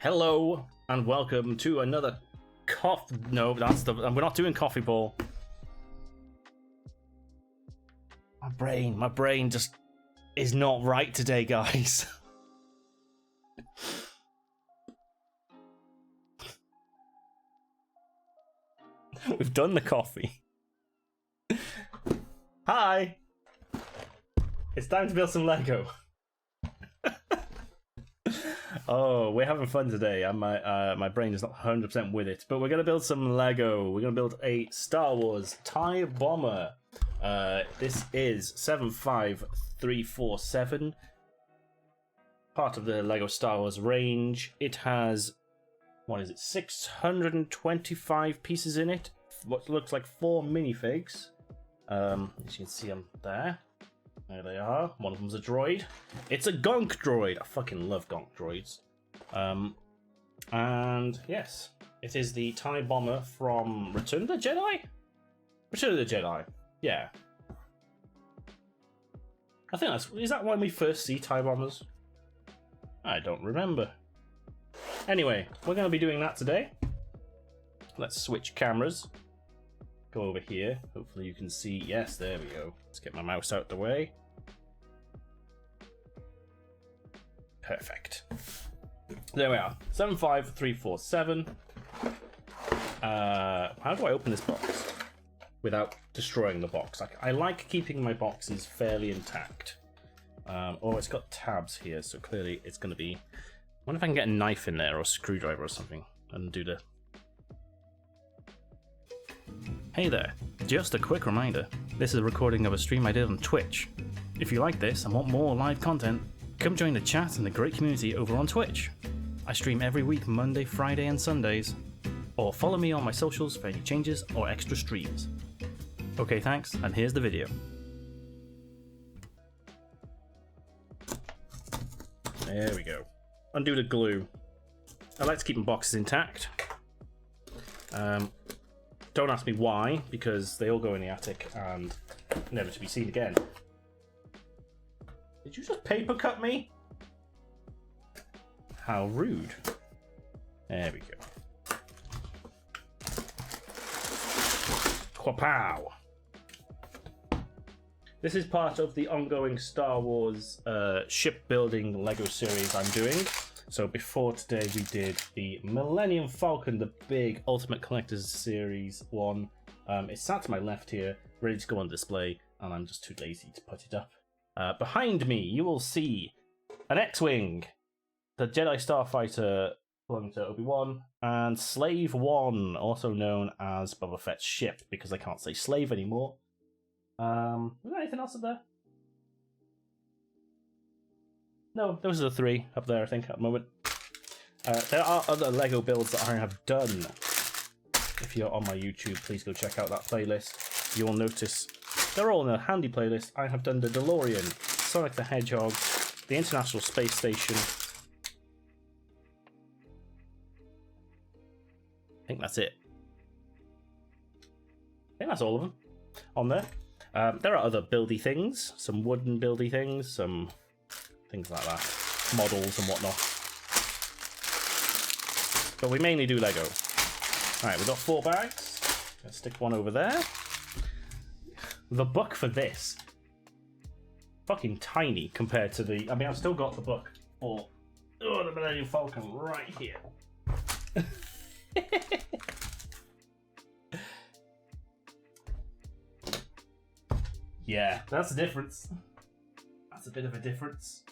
Hello and welcome to another No, that's the. We're not doing coffee ball. My brain just is not right today, guys. We've done the coffee. Hi. It's time to build some Lego. Oh, we're having fun today, and my brain is not 100% with it. But we're gonna build some Lego. We're gonna build a Star Wars TIE bomber. This is 75347, part of the Lego Star Wars range. It has 625 pieces in it. What looks like 4 minifigs. As you can see them there. There they are. One of them's a droid. It's a gonk droid. I fucking love gonk droids. And yes, it is the TIE bomber from Return of the Jedi? Return of the Jedi. Yeah. I think is that when we first see TIE bombers? I don't remember. Anyway, we're going to be doing that today. Let's switch cameras. Go over here. Hopefully you can see. Yes, there we go. Let's get my mouse out the way. Perfect. There we are. 75347. How do I open this box without destroying the box? I like keeping my boxes fairly intact. Oh, it's got tabs here, so clearly it's going to be... I wonder if I can get a knife in there or a screwdriver or something and do the... Hey there, just a quick reminder. This is a recording of a stream I did on Twitch. If you like this and want more live content, come join the chat and the great community over on Twitch. I stream every week Monday, Friday and Sundays. Or follow me on my socials for any changes or extra streams. Okay, thanks, and here's the video. There we go. Undo the glue. I like to keep my boxes intact. Don't ask me why, because they all go in the attic and never to be seen again. Did you just paper cut me? How rude. There we go. Quapow! This is part of the ongoing Star Wars shipbuilding Lego series I'm doing. So before today we did the Millennium Falcon, the big Ultimate Collector's Series one. It's sat to my left here, ready to go on display, and I'm just too lazy to put it up. Behind me you will see an X-Wing, the Jedi Starfighter belonging to Obi-Wan, and Slave One, also known as Boba Fett's ship, because I can't say slave anymore. Was there anything else up there? No, those are the 3 up there, I think, at the moment. There are other Lego builds that I have done. If you're on my YouTube, please go check out that playlist. You'll notice they're all in a handy playlist. I have done the DeLorean, Sonic the Hedgehog, the International Space Station. I think that's it. I think that's all of them on there. There are other buildy things, some wooden buildy things, some things like that, models and whatnot. But we mainly do Lego. Alright, we've got 4 bags. Let's stick one over there. The book for this, fucking tiny compared to the... I mean, I've still got the book for the Millennium Falcon right here. Yeah, that's the difference. That's a bit of a difference.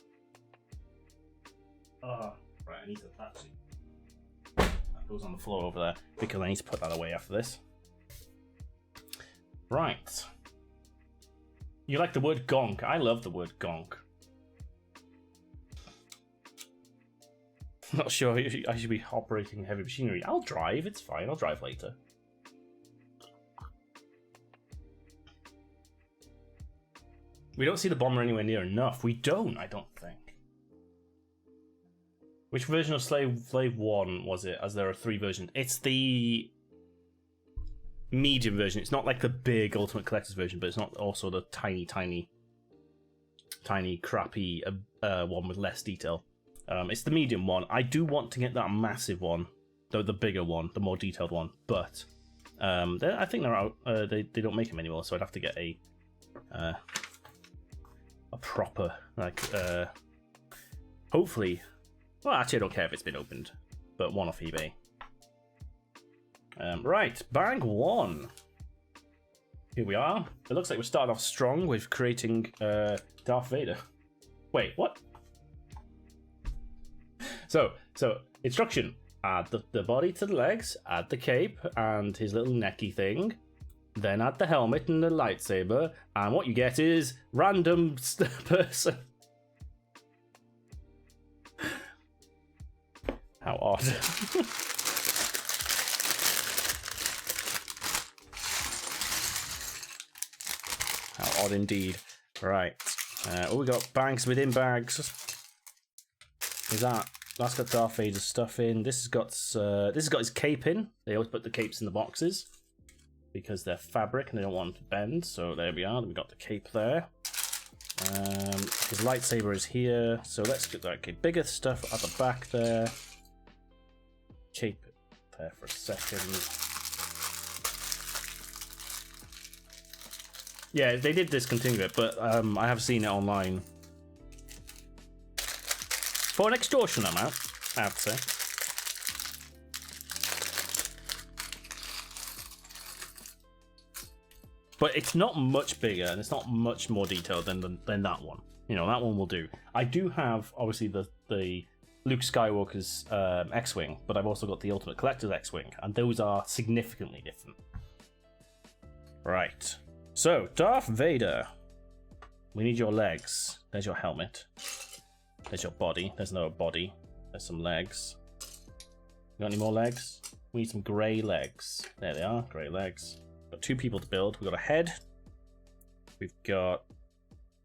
Oh, right, I need to actually... That goes on the floor over there, because I need to put that away after this. Right. You like the word gonk? I love the word gonk. Not sure I should be operating heavy machinery. I'll drive, it's fine, I'll drive later. We don't see the bomber anywhere near enough. We don't, I don't think. Which version of Slave 1 was it? As there are 3 versions. It's the medium version. It's not like the big Ultimate Collector's version, but it's not also the tiny, crappy one with less detail. It's the medium one. I do want to get that massive one, the bigger one, the more detailed one. But I think they're out. They don't make them anymore, so I'd have to get a proper hopefully. Well, actually, I don't care if it's been opened, but one off eBay. Right, bag one. Here we are. It looks like we're starting off strong with creating Darth Vader. Wait, what? So instruction: add the body to the legs, add the cape and his little necky thing, then add the helmet and the lightsaber, and what you get is random person. How odd. How odd indeed. Right. We got bags within bags. Is that's got Darth Vader's stuff in. This has got his cape in. They always put the capes in the boxes because they're fabric and they don't want to bend. So there we are. We got the cape there. His lightsaber is here. So let's get that bigger stuff at the back there. Keep it there for a second. Yeah, they did discontinue it, but I have seen it online for an extortion amount, I have to say. But it's not much bigger and it's not much more detailed than that one. You know, that one will do. I do have obviously the Luke Skywalker's X-Wing, but I've also got the Ultimate Collector's X-Wing, and those are significantly different. Right. So, Darth Vader. We need your legs. There's your helmet. There's your body. There's no body. There's some legs. You got any more legs? We need some grey legs. There they are, grey legs. Got 2 people to build. We've got a head. We've got...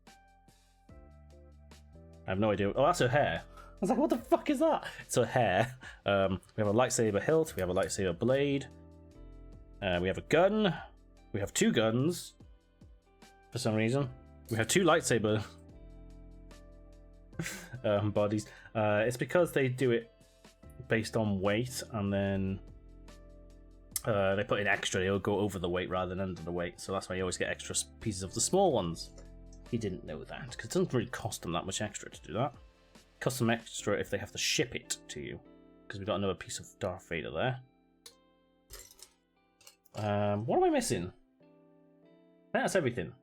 I have no idea. Oh, that's her hair. I was like, what the fuck is that? It's her hair. We have a lightsaber hilt. We have a lightsaber blade. We have a gun. We have 2 guns. For some reason. We have 2 lightsaber bodies. It's because they do it based on weight, and then they put in extra. They'll go over the weight rather than under the weight, so that's why you always get extra pieces of the small ones. You didn't know that, because it doesn't really cost them that much extra to do that. It costs them extra if they have to ship it to you, because we've got another piece of Darth Vader there. What am I missing? That's everything.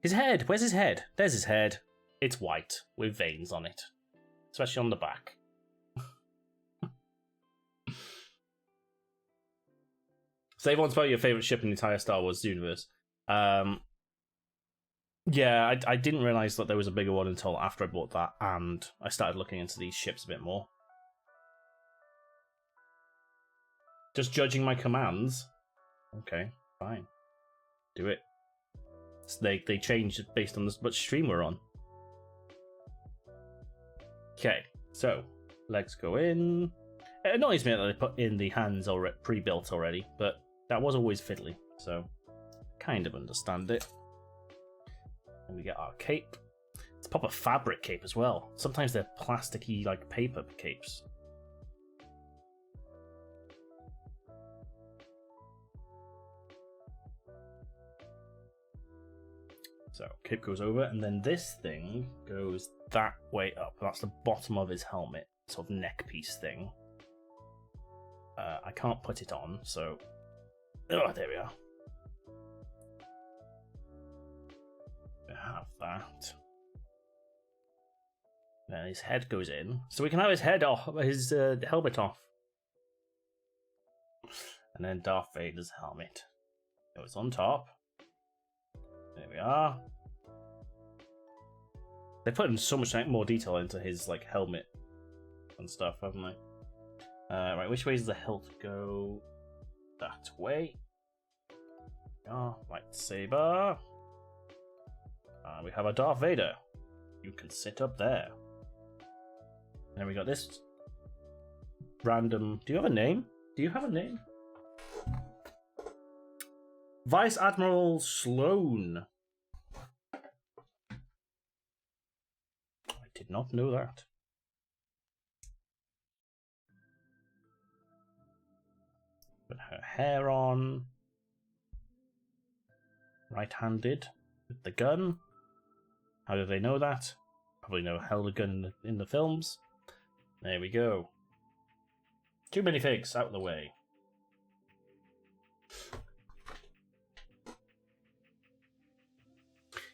His head! Where's his head? There's his head. It's white, with veins on it. Especially on the back. Say once about your favourite ship in the entire Star Wars universe. Yeah, I didn't realise that there was a bigger one until after I bought that, and I started looking into these ships a bit more. Just judging my commands? Okay, fine. Do it. So they changed based on this much stream we're on. Okay, so legs go in. It annoys me that they put in the hands already pre-built already, but that was always fiddly, so kind of understand it. And we get our cape. It's a proper fabric cape as well. Sometimes they're plasticky, like paper capes. So cape goes over, and then this thing goes that way up. That's the bottom of his helmet, sort of neck piece thing. I can't put it on, so... Oh, there we are. We have that. Then his head goes in, so we can have his head off, his helmet off. And then Darth Vader's helmet goes on top. There we are. They put in so much more detail into his like helmet and stuff, haven't they? Right, which way does the hilt go? That way. Ah, lightsaber. We have a Darth Vader. You can sit up there. And then we got this random... Do you have a name? Do you have a name? Vice Admiral Sloane. I did not know that. hair on. Right-handed with the gun. How do they know that? Probably never held a gun in the films. There we go. Too many figs, out of the way.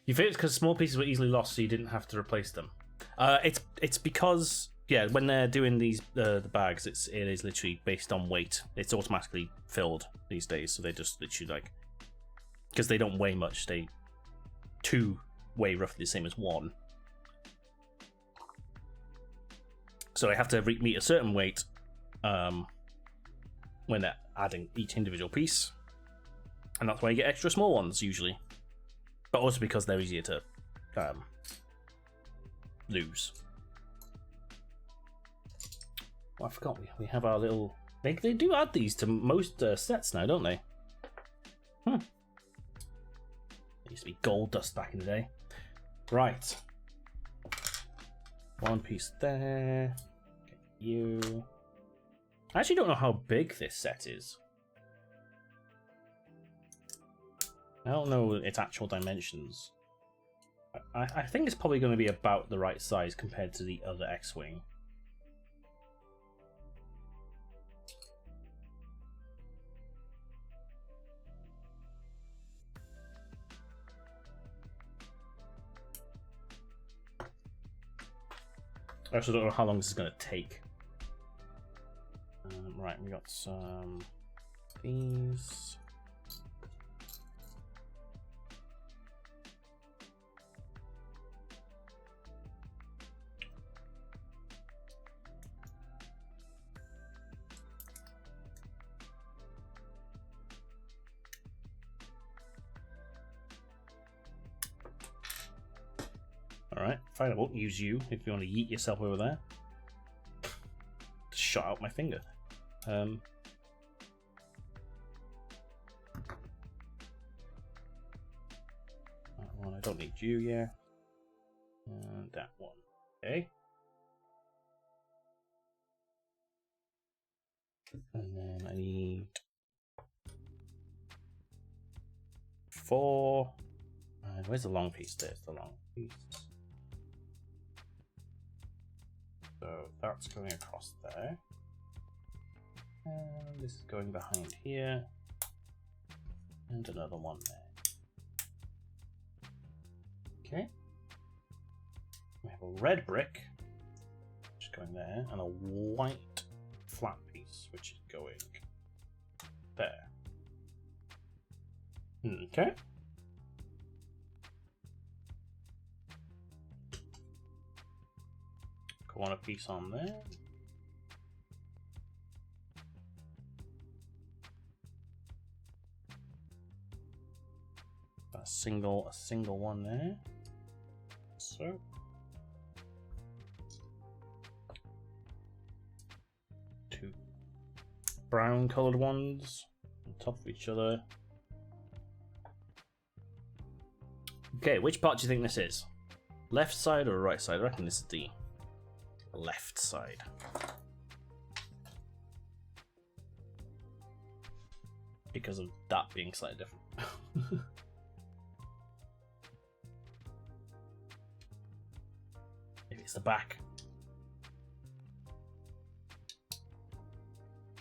You think it's because small pieces were easily lost, so you didn't have to replace them? It's because, yeah, when they're doing these the bags, it is literally based on weight. It's automatically filled these days, so they just literally like, because they don't weigh much. Two weigh roughly the same as one, so they have to meet a certain weight when they're adding each individual piece, and that's why you get extra small ones usually. But also because they're easier to lose. Oh, I forgot we have our little... They do add these to most sets now, don't they? It used to be gold dust back in the day. Right. One piece there. Get you. I actually don't know how big this set is. I don't know its actual dimensions. I think it's probably going to be about the right size compared to the other X-Wing. I also don't know how long this is going to take. Right, we got some these. Alright, fine, I won't use you if you want to yeet yourself over there. Just shot out my finger. That one, I don't need you, yeah. And that one, okay. And then I need 4. And where's the long piece? There's the long piece. So that's going across there. And this is going behind here. And another one there. Okay. We have a red brick, which is going there, and a white flat piece, which is going there. Okay. Corner piece on there. A single one there. So. Two brown colored ones on top of each other. Okay, which part do you think this is? Left side or right side? I reckon this is the left side. Because of that being slightly different. Maybe it's the back.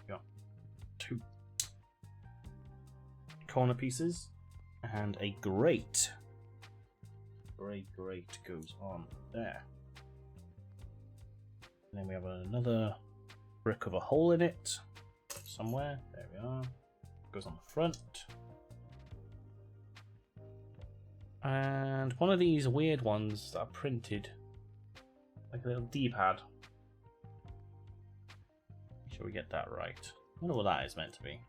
Got 2 corner pieces and a grate. Grate goes on there. And then we have another brick with a hole in it somewhere. There we are. Goes on the front. And one of these weird ones that are printed like a little D-pad. Make sure we get that right. I wonder what that is meant to be.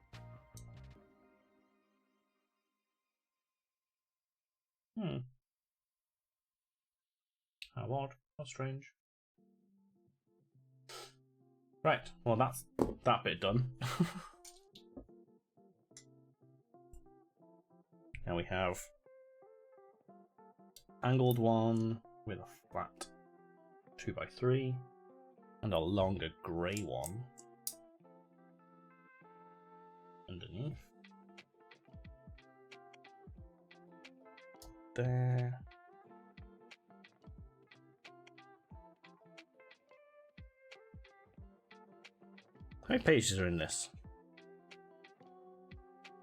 How odd. How strange. Right, well that's that bit done. Now we have angled one with a flat 2x3 and a longer grey one. underneath. There. How many pages are in this?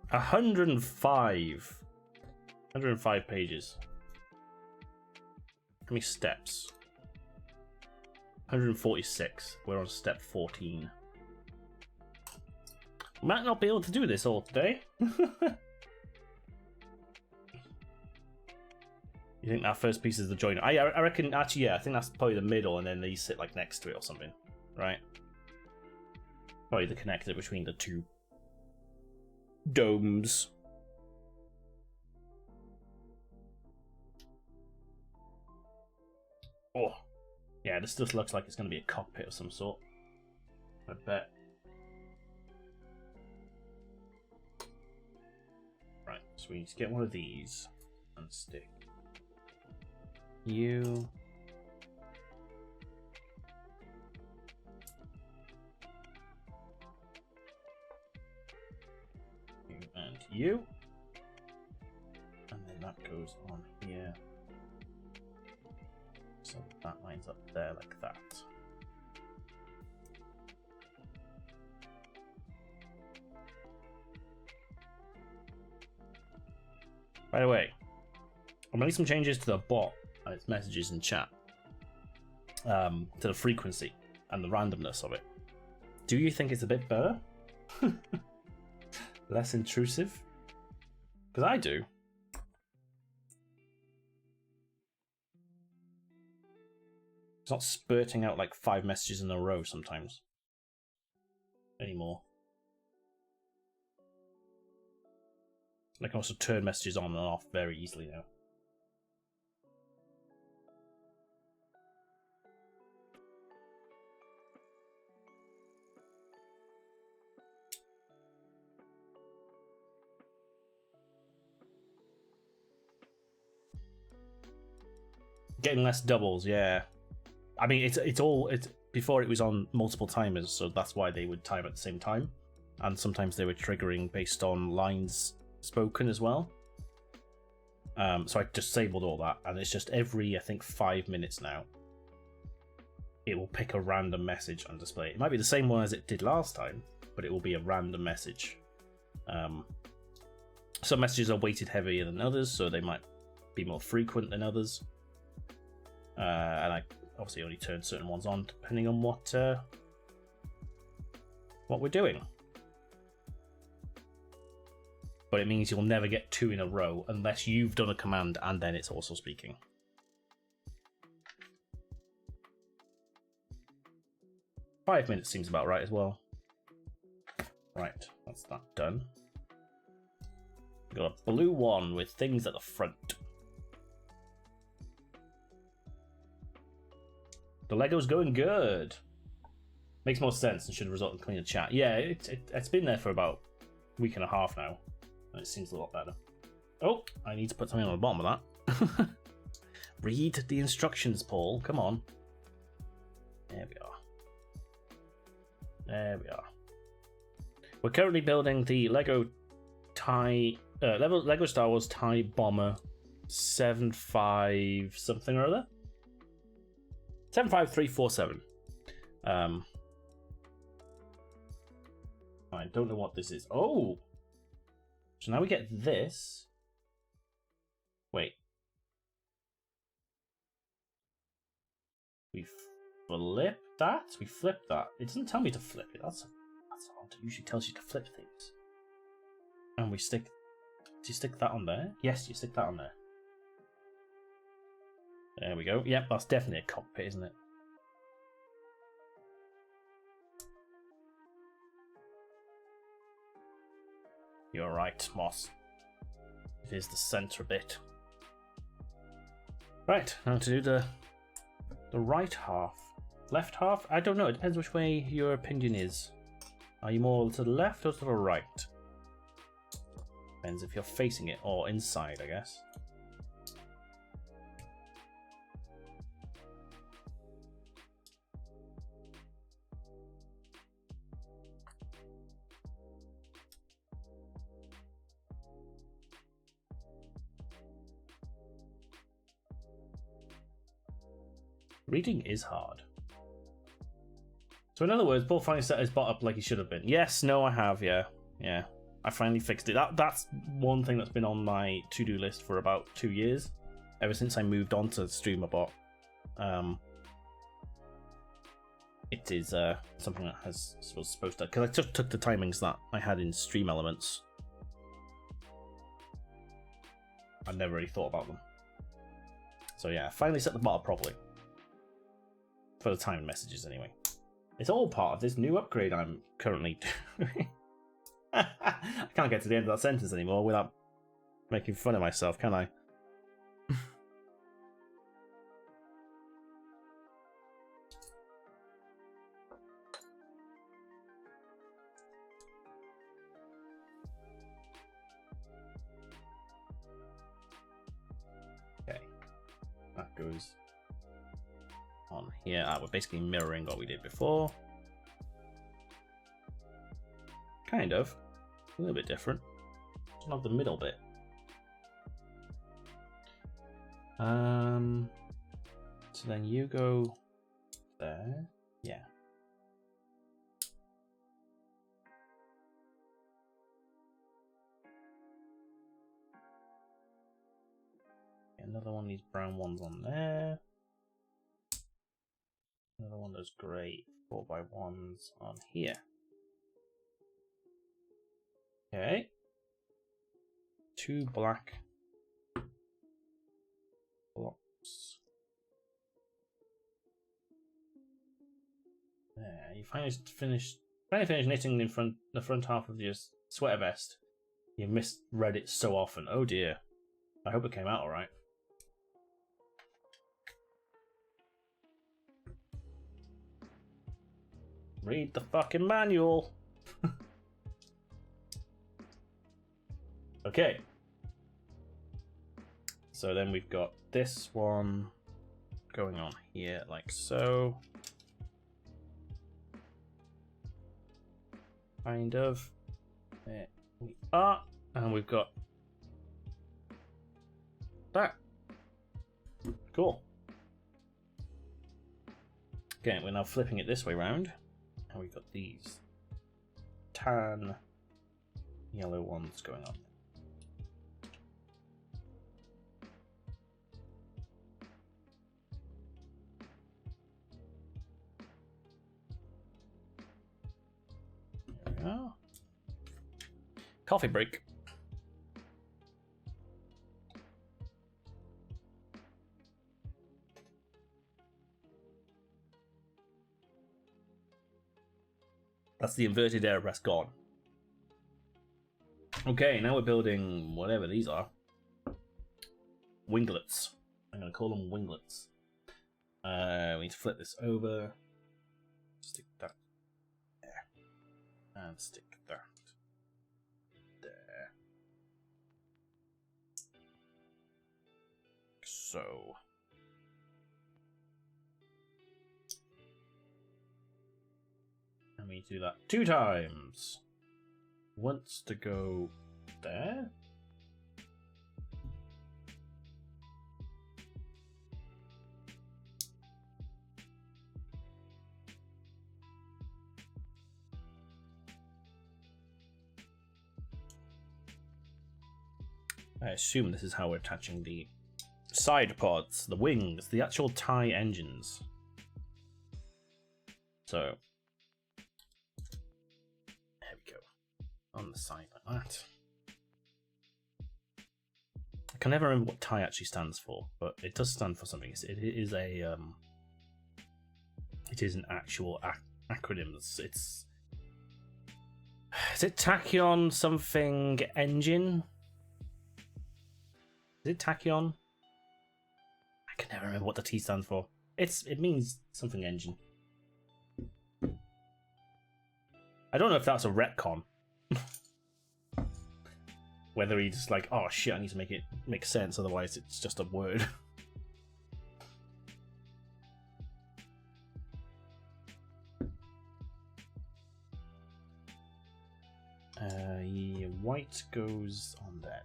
105. 105 pages. How many steps? 146. We're on step 14. Might not be able to do this all today. You think that first piece is the joiner? I reckon, actually, yeah, I think that's probably the middle, and then these sit like next to it or something, right? Probably the connector between the two domes. Oh, yeah, this just looks like it's going to be a cockpit of some sort. I bet. Right, so we need to get one of these and stick you. And you. And then that goes on here. So that lines up there like that. By the way, I'm making some changes to the bot and its messages in chat. To the frequency and the randomness of it. Do you think it's a bit better? Less intrusive? Because I do. It's not spurting out like 5 messages in a row sometimes. Anymore. I can also turn messages on and off very easily now. Getting less doubles, yeah. I mean, it's before it was on multiple timers, so that's why they would time at the same time, and sometimes they were triggering based on lines spoken as well. So I disabled all that, and it's just every, I think, 5 minutes now, it will pick a random message and display it. It might be the same one as it did last time, but it will be a random message. Some messages are weighted heavier than others, so they might be more frequent than others. And I obviously only turn certain ones on depending on what we're doing. But it means you'll never get 2 in a row unless you've done a command and then it's also speaking. Five minutes seems about right as well. Right, that's that done. We've got a blue one with things at the front. The Lego's going good. Makes more sense and should result in cleaner chat. Yeah, it's been there for about a week and a half now, and it seems a lot better. Oh, I need to put something on the bottom of that. Read the instructions, Paul. Come on. There we are. There we are. We're currently building the Lego Lego Star Wars TIE Bomber 75 something or other. 75347. I don't know what this is. Oh! So now we get this. Wait. We flip that? We flip that. It doesn't tell me to flip it. That's odd. It usually tells you to flip things. And we stick... Do you stick that on there? Yes, you stick that on there. There we go. Yep, that's definitely a cockpit, isn't it? You're right, Moss. It is the center bit. Right, now to do the right half. Left half? I don't know. It depends which way your opinion is. Are you more to the left or to the right? Depends if you're facing it or inside, I guess. Reading is hard. So in other words, Paul finally set his bot up like he should have been. Yes, no, I have, yeah. Yeah. I finally fixed it. That's one thing that's been on my to-do list for about 2 years. Ever since I moved on to StreamerBot. It is something that was supposed to... Because I took the timings that I had in Stream Elements. I never really thought about them. So yeah, I finally set the bot up properly. For the timed messages, anyway. It's all part of this new upgrade I'm currently doing. I can't get to the end of that sentence anymore without making fun of myself, can I? Okay. That goes on here. We're basically mirroring what we did before. Kind of. A little bit different. It's not the middle bit. So then you go there. Yeah. Another one of these brown ones on there. Another one of those grey 4x1s on here. Okay. 2 black blocks. There. You finally finished knitting the front half of your sweater vest. You misread it so often. Oh dear. I hope it came out alright. Read the fucking manual. Okay. So then we've got this one going on here like so. Kind of. There we are. And we've got that. Cool. Okay, we're now flipping it this way round. And we've got these tan yellow ones going on. There we are. Coffee break. That's the inverted air rest gone. Okay, now we're building whatever these are. Winglets. I'm going to call them winglets. We need to flip this over. Stick that there. And stick that there. So. And we do that 2 times. Once to go there. I assume this is how we're attaching the side pods, the wings, the actual TIE engines. So there we go. On the side like that. I can never remember what TIE actually stands for, but it does stand for something. It is a it is an actual acronym. It's is it Tachyon something engine? Is it Tachyon? I can never remember what the T stands for. It means something engine. I don't know if that's a retcon. Whether he's just like, oh shit, I need to make it make sense, otherwise it's just a word. Yeah, white goes on there.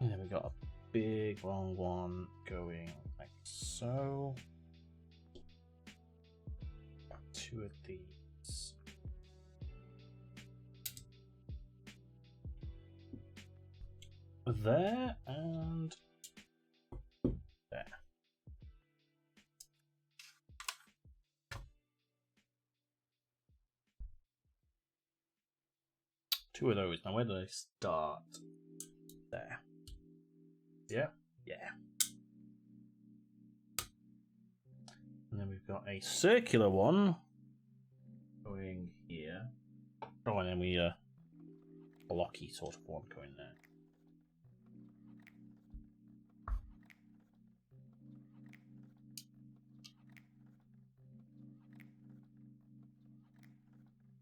And then we got big long one going like so. 2 of these. There and there. Two of those. Now, where do I start? There. Yeah. Yeah. And then we've got a circular one going here. Oh, and then we blocky sort of one going there.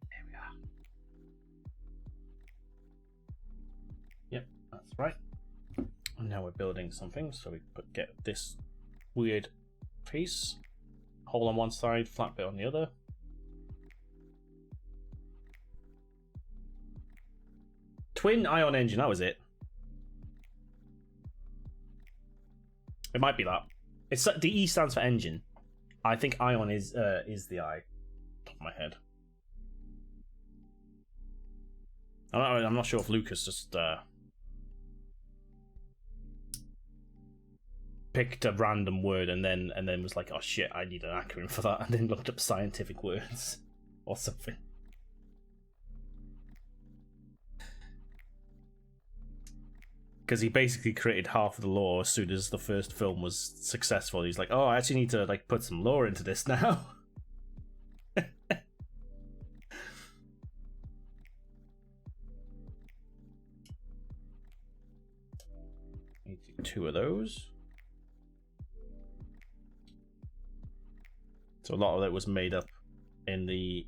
There we are. Yep, that's right. And now we're building something, so we get this weird piece. Hole on one side, flat bit on the other. Twin ion engine, that was it. It might be that. It's the E stands for engine. I think ion is the I. Top of my head. I'm not sure if Lucas just picked a random word and then was like, oh shit, I need an acronym for that, and then looked up scientific words or something. Because he basically created half of the lore as soon as the first film was successful. He's like, oh, I actually need to like put some lore into this now. Need to do 2 of those. So a lot of it was made up in the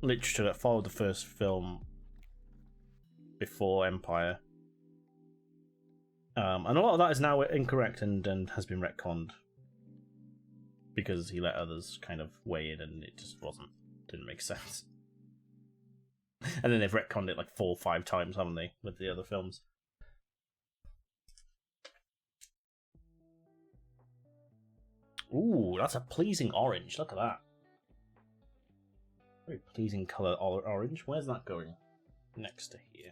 literature that followed the first film before Empire. And a lot of that is now incorrect and has been retconned because he let others kind of weigh in and it just didn't make sense. And then they've retconned it like 4 or 5 times, haven't they, with the other films? Ooh, that's a pleasing orange. Look at that. Very pleasing colour orange. Where's that going? Next to here.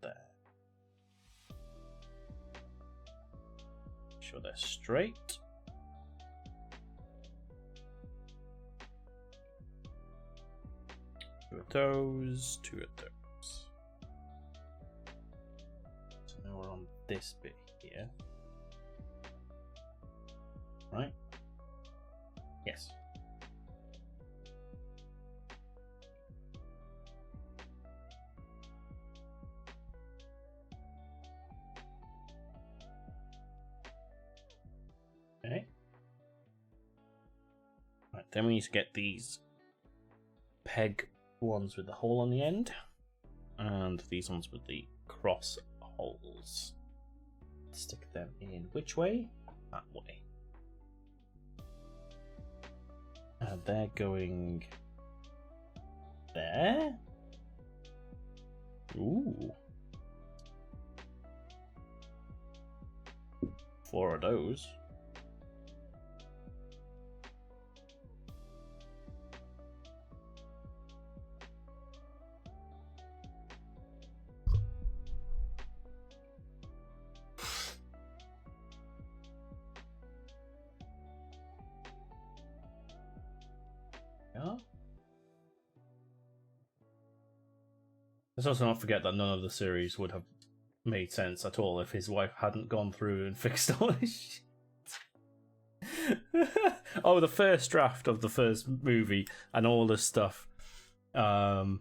There. Make sure they're straight. Two of those, 2 of those. So now we're on this bit here. Right? Yes. Okay. Right, then we need to get these peg ones with the hole on the end, and these ones with the cross holes. Stick them in which way? That way. And they're going there. Ooh. 4 of those. Yeah. Let's also not forget that none of the series would have made sense at all if his wife hadn't gone through and fixed all this shit. Oh, the first draft of the first movie and all this stuff. God,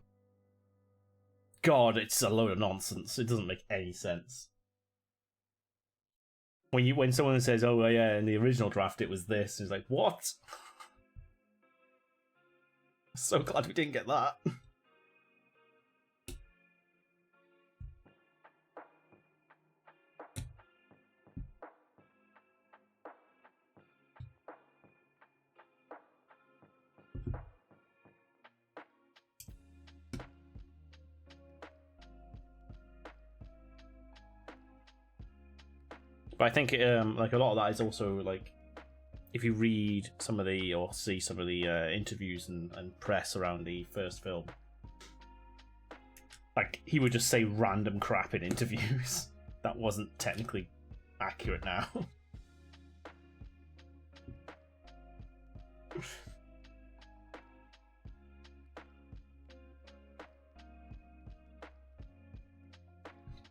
it's a load of nonsense. It doesn't make any sense. When someone says, "Oh yeah, in the original draft it was this," it's like, what? So glad we didn't get that. But I think like a lot of that is also like if you read some of the or see some of the interviews and press around the first film, like he would just say random crap in interviews that wasn't technically accurate now.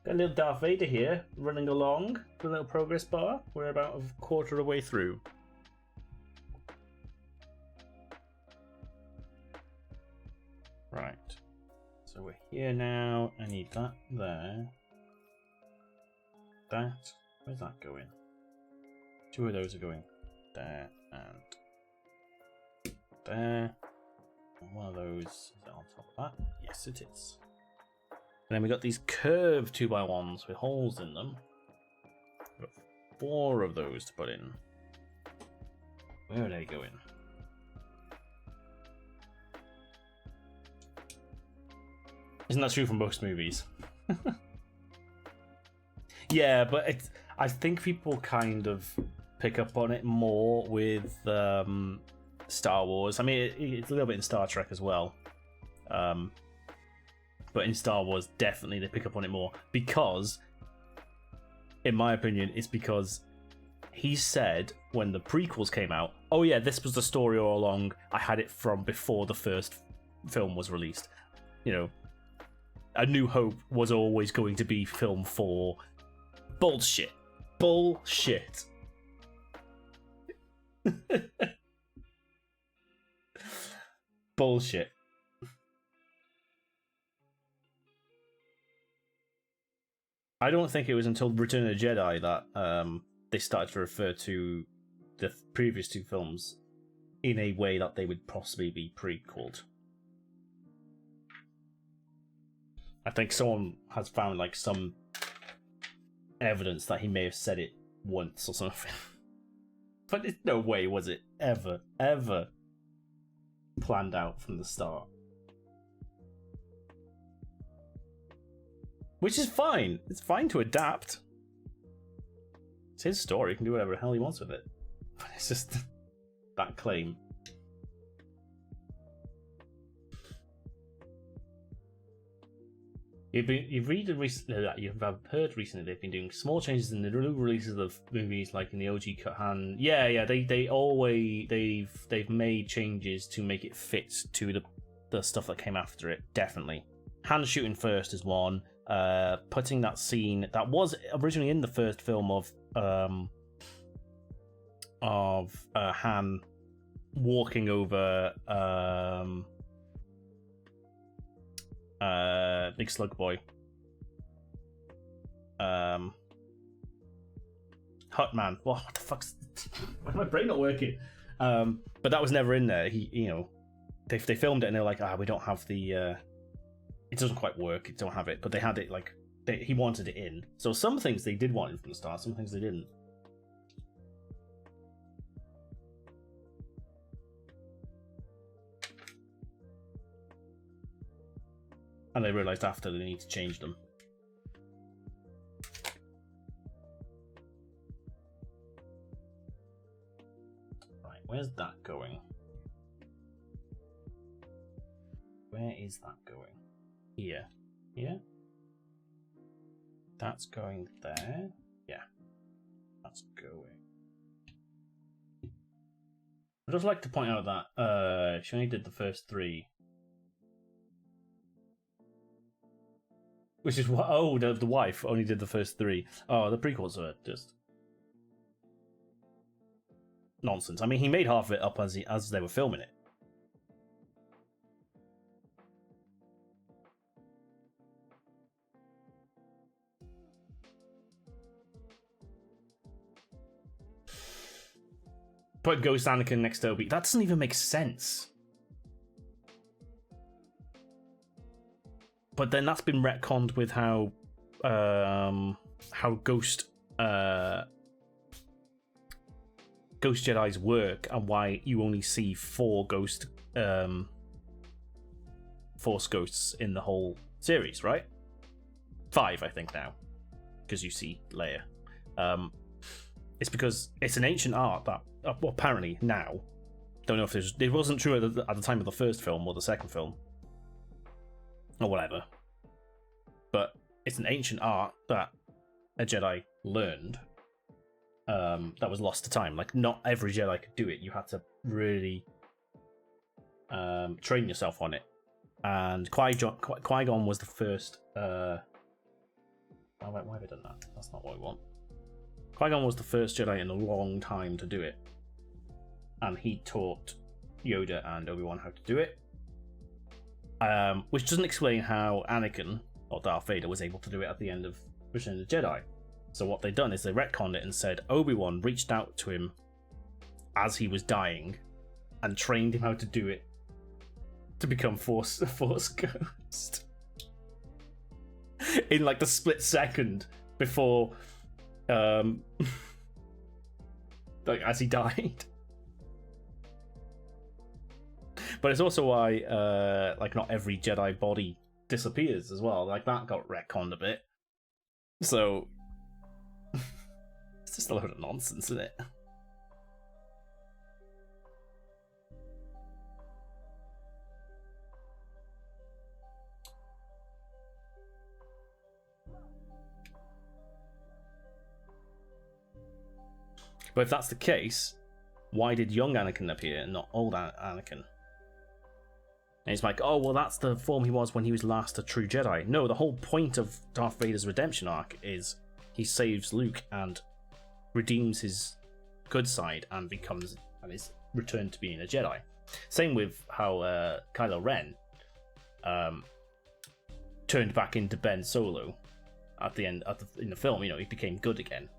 Got a little Darth Vader here, running along, the little progress bar. We're about a quarter of the way through. Right. So we're here now. I need that there. That. Where's that going? Two of those are going there and there. And one of those is on top of that. Yes, it is. And then we got these curved 2x1s with holes in them. We've got 4 of those to put in. Where are they going? Isn't that true for most movies? Yeah, but I think people kind of pick up on it more with Star Wars. I mean, it's a little bit in Star Trek as well. But in Star Wars, definitely they pick up on it more because, in my opinion, it's because he said when the prequels came out, oh yeah, this was the story all along. I had it from before the first film was released. You know, A New Hope was always going to be film 4. Bullshit. Bullshit. Bullshit. I don't think it was until Return of the Jedi that they started to refer to the previous 2 films in a way that they would possibly be prequeled. I think someone has found like some evidence that he may have said it once or something. But there's no way was it ever planned out from the start. Which is fine. It's fine to adapt. It's his story. He can do whatever the hell he wants with it. But it's just that claim. You've heard recently they've been doing small changes in the new releases of movies, like in the OG cut hand. Yeah, they've made changes to make it fit to the stuff that came after it. Definitely, hand shooting first is one. Putting that scene that was originally in the first film of Han walking over Big Slug Boy, Hut Man. What the fuck's? Why is my brain not working? But that was never in there. They filmed it and they're like, we don't have the. It doesn't quite work. It don't have it, but they had it like he wanted it in. So some things they did want it from the start, some things they didn't. And they realised after they need to change them. Right, where's that going? Where is that going? Here. Here? That's going there. Yeah. That's going. I'd just like to point out that she only did the first 3. Which is what? Oh, the wife only did the first 3. Oh, the prequels are just nonsense. I mean, he made half of it up as they were filming it. Put Ghost Anakin next to Obi. That doesn't even make sense. But then that's been retconned with how Ghost Jedis work and why you only see 4 Force ghosts in the whole series, right? 5, I think now, because you see Leia. It's because it's an ancient art that, well, apparently now, don't know if it wasn't true at the time of the first film or the second film, or whatever, but it's an ancient art that a Jedi learned that was lost to time. Like, not every Jedi could do it. You had to really train yourself on it. And Qui-Gon was the first... why have I done that? That's not what we want. Qui-Gon was the first Jedi in a long time to do it. And he taught Yoda and Obi-Wan how to do it. Which doesn't explain how Anakin, or Darth Vader, was able to do it at the end of Return of the Jedi. So what they've done is they retconned it and said Obi-Wan reached out to him as he was dying and trained him how to do it to become Force Ghost. In like the split second before like as he died. But it's also why like not every Jedi body disappears as well. Like that got retconned a bit. So it's just a load of nonsense, isn't it? But if that's the case, why did young Anakin appear and not old Anakin? And it's like, oh, well, that's the form he was when he was last a true Jedi. No, the whole point of Darth Vader's redemption arc is he saves Luke and redeems his good side and is returned to being a Jedi. Same with how Kylo Ren turned back into Ben Solo at the end in the film. You know, he became good again.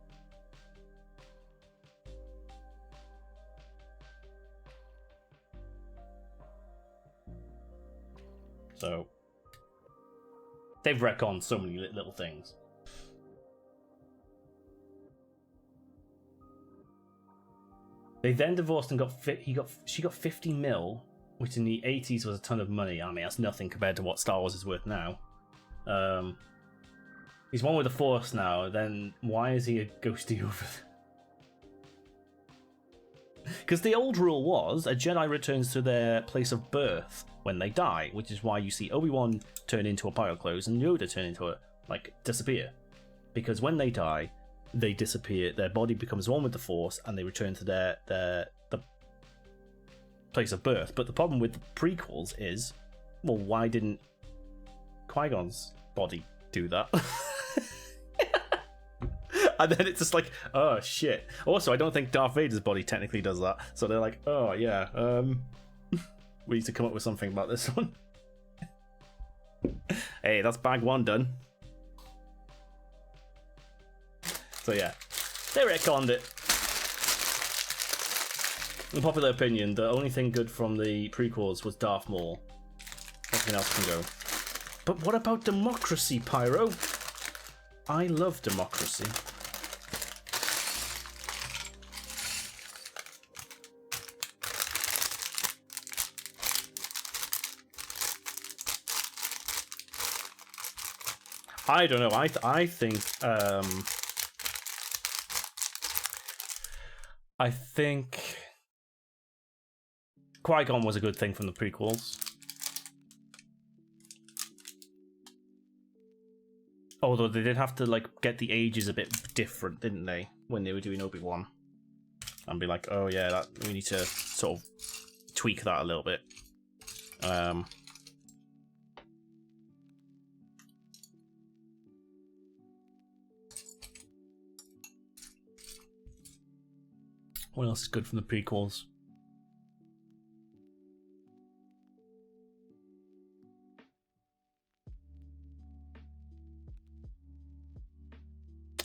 So they've retconned so many little things. They then divorced and she got 50 mil, which in the 80s was a ton of money. I mean, that's nothing compared to what Star Wars is worth now. He's one with the Force now. Then why is he a ghosty over there? Because the old rule was a Jedi returns to their place of birth when they die, which is why you see Obi-Wan turn into a pile of clothes and Yoda turn into disappear. Because when they die, they disappear, their body becomes one with the Force, and they return to the place of birth. But the problem with the prequels is, well, why didn't Qui-Gon's body do that? And then it's just like, oh shit. Also, I don't think Darth Vader's body technically does that. So they're like, oh yeah, we need to come up with something about this one. Hey, that's bag one done. So yeah, they retconned it. In popular opinion, the only thing good from the prequels was Darth Maul. Everything else can go. But what about democracy, Pyro? I love democracy. I don't know. I think Qui-Gon was a good thing from the prequels. Although they did have to get the ages a bit different, didn't they, when they were doing Obi-Wan? And be like, oh yeah, we need to sort of tweak that a little bit. What else is good from the prequels?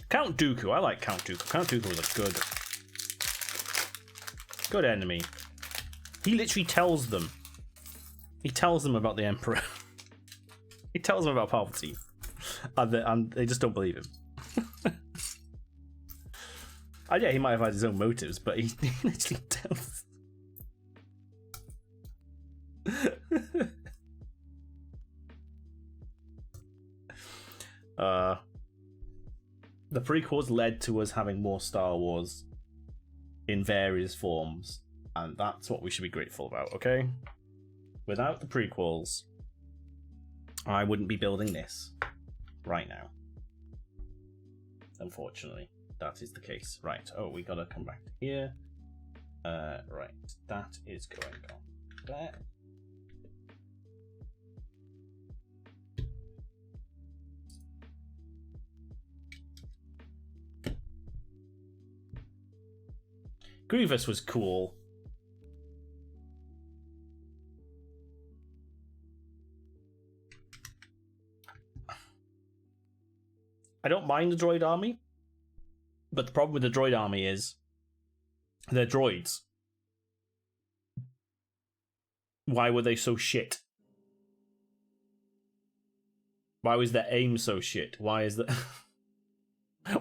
Count Dooku. I like Count Dooku. Count Dooku was a good enemy. He literally tells them. He tells them about the Emperor. He tells them about Palpatine. And they just don't believe him. And yeah, he might have had his own motives, but he literally tells. The prequels led to us having more Star Wars in various forms, and that's what we should be grateful about, okay? Without the prequels, I wouldn't be building this right now. Unfortunately, that is the case. Right, oh, we gotta come back to here. Right, that is going on there. Grievous was cool. I don't mind the droid army, but the problem with the droid army is they're droids. Why were they so shit? Why was their aim so shit? Why is that?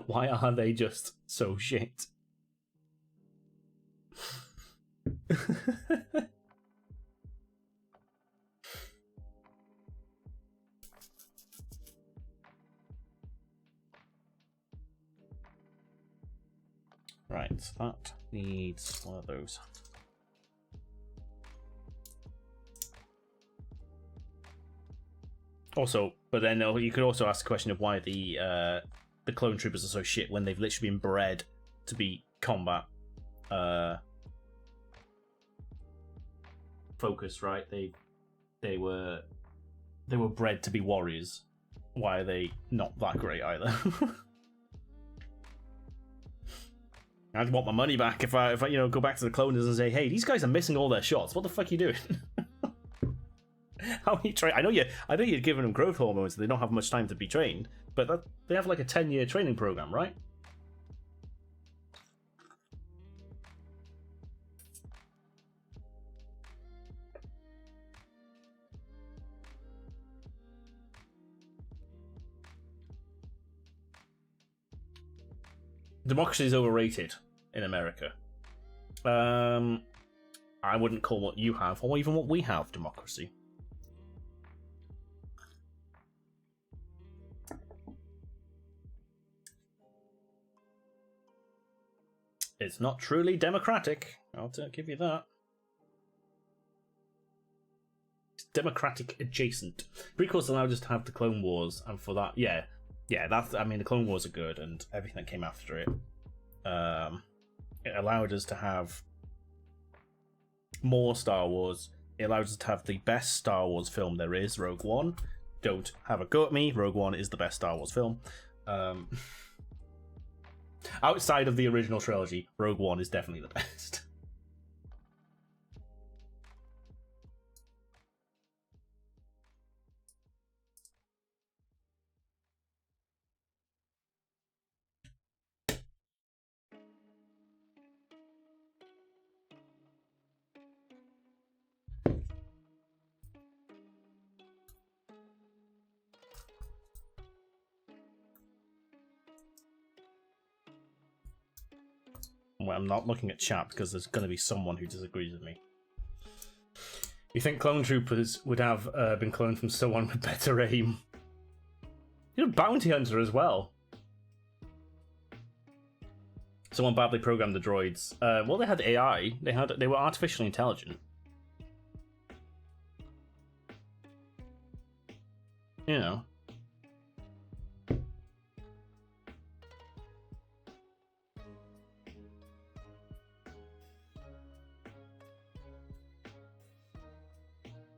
Why are they just so shit? Right, that needs one of those. Also, but then you could also ask the question of why the clone troopers are so shit when they've literally been bred to be combat focused, right? They were bred to be warriors. Why are they not that great either? I'd want my money back if I go back to the cloners and say, hey, these guys are missing all their shots. What the fuck are you doing? How are you train? I know you're giving them growth hormones, so they don't have much time to be trained. But they have like a 10-year training program, right? Democracy is overrated in America. I wouldn't call what you have, or even what we have, democracy. It's not truly democratic. I'll give you that. It's democratic adjacent. Prequels allowed us to have the Clone Wars, and for that, yeah, that's. I mean, the Clone Wars are good, and everything that came after it. It allowed us to have more Star Wars. It allowed us to have the best Star Wars film there is, Rogue One. Don't have a go at me. Rogue One is the best Star Wars film. Outside of the original trilogy, Rogue One is definitely the best. Well, I'm not looking at chat because there's going to be someone who disagrees with me. You think clone troopers would have been cloned from someone with better aim? You know, Bounty Hunter as well. Someone badly programmed the droids. Well, they had AI. They were artificially intelligent. You know.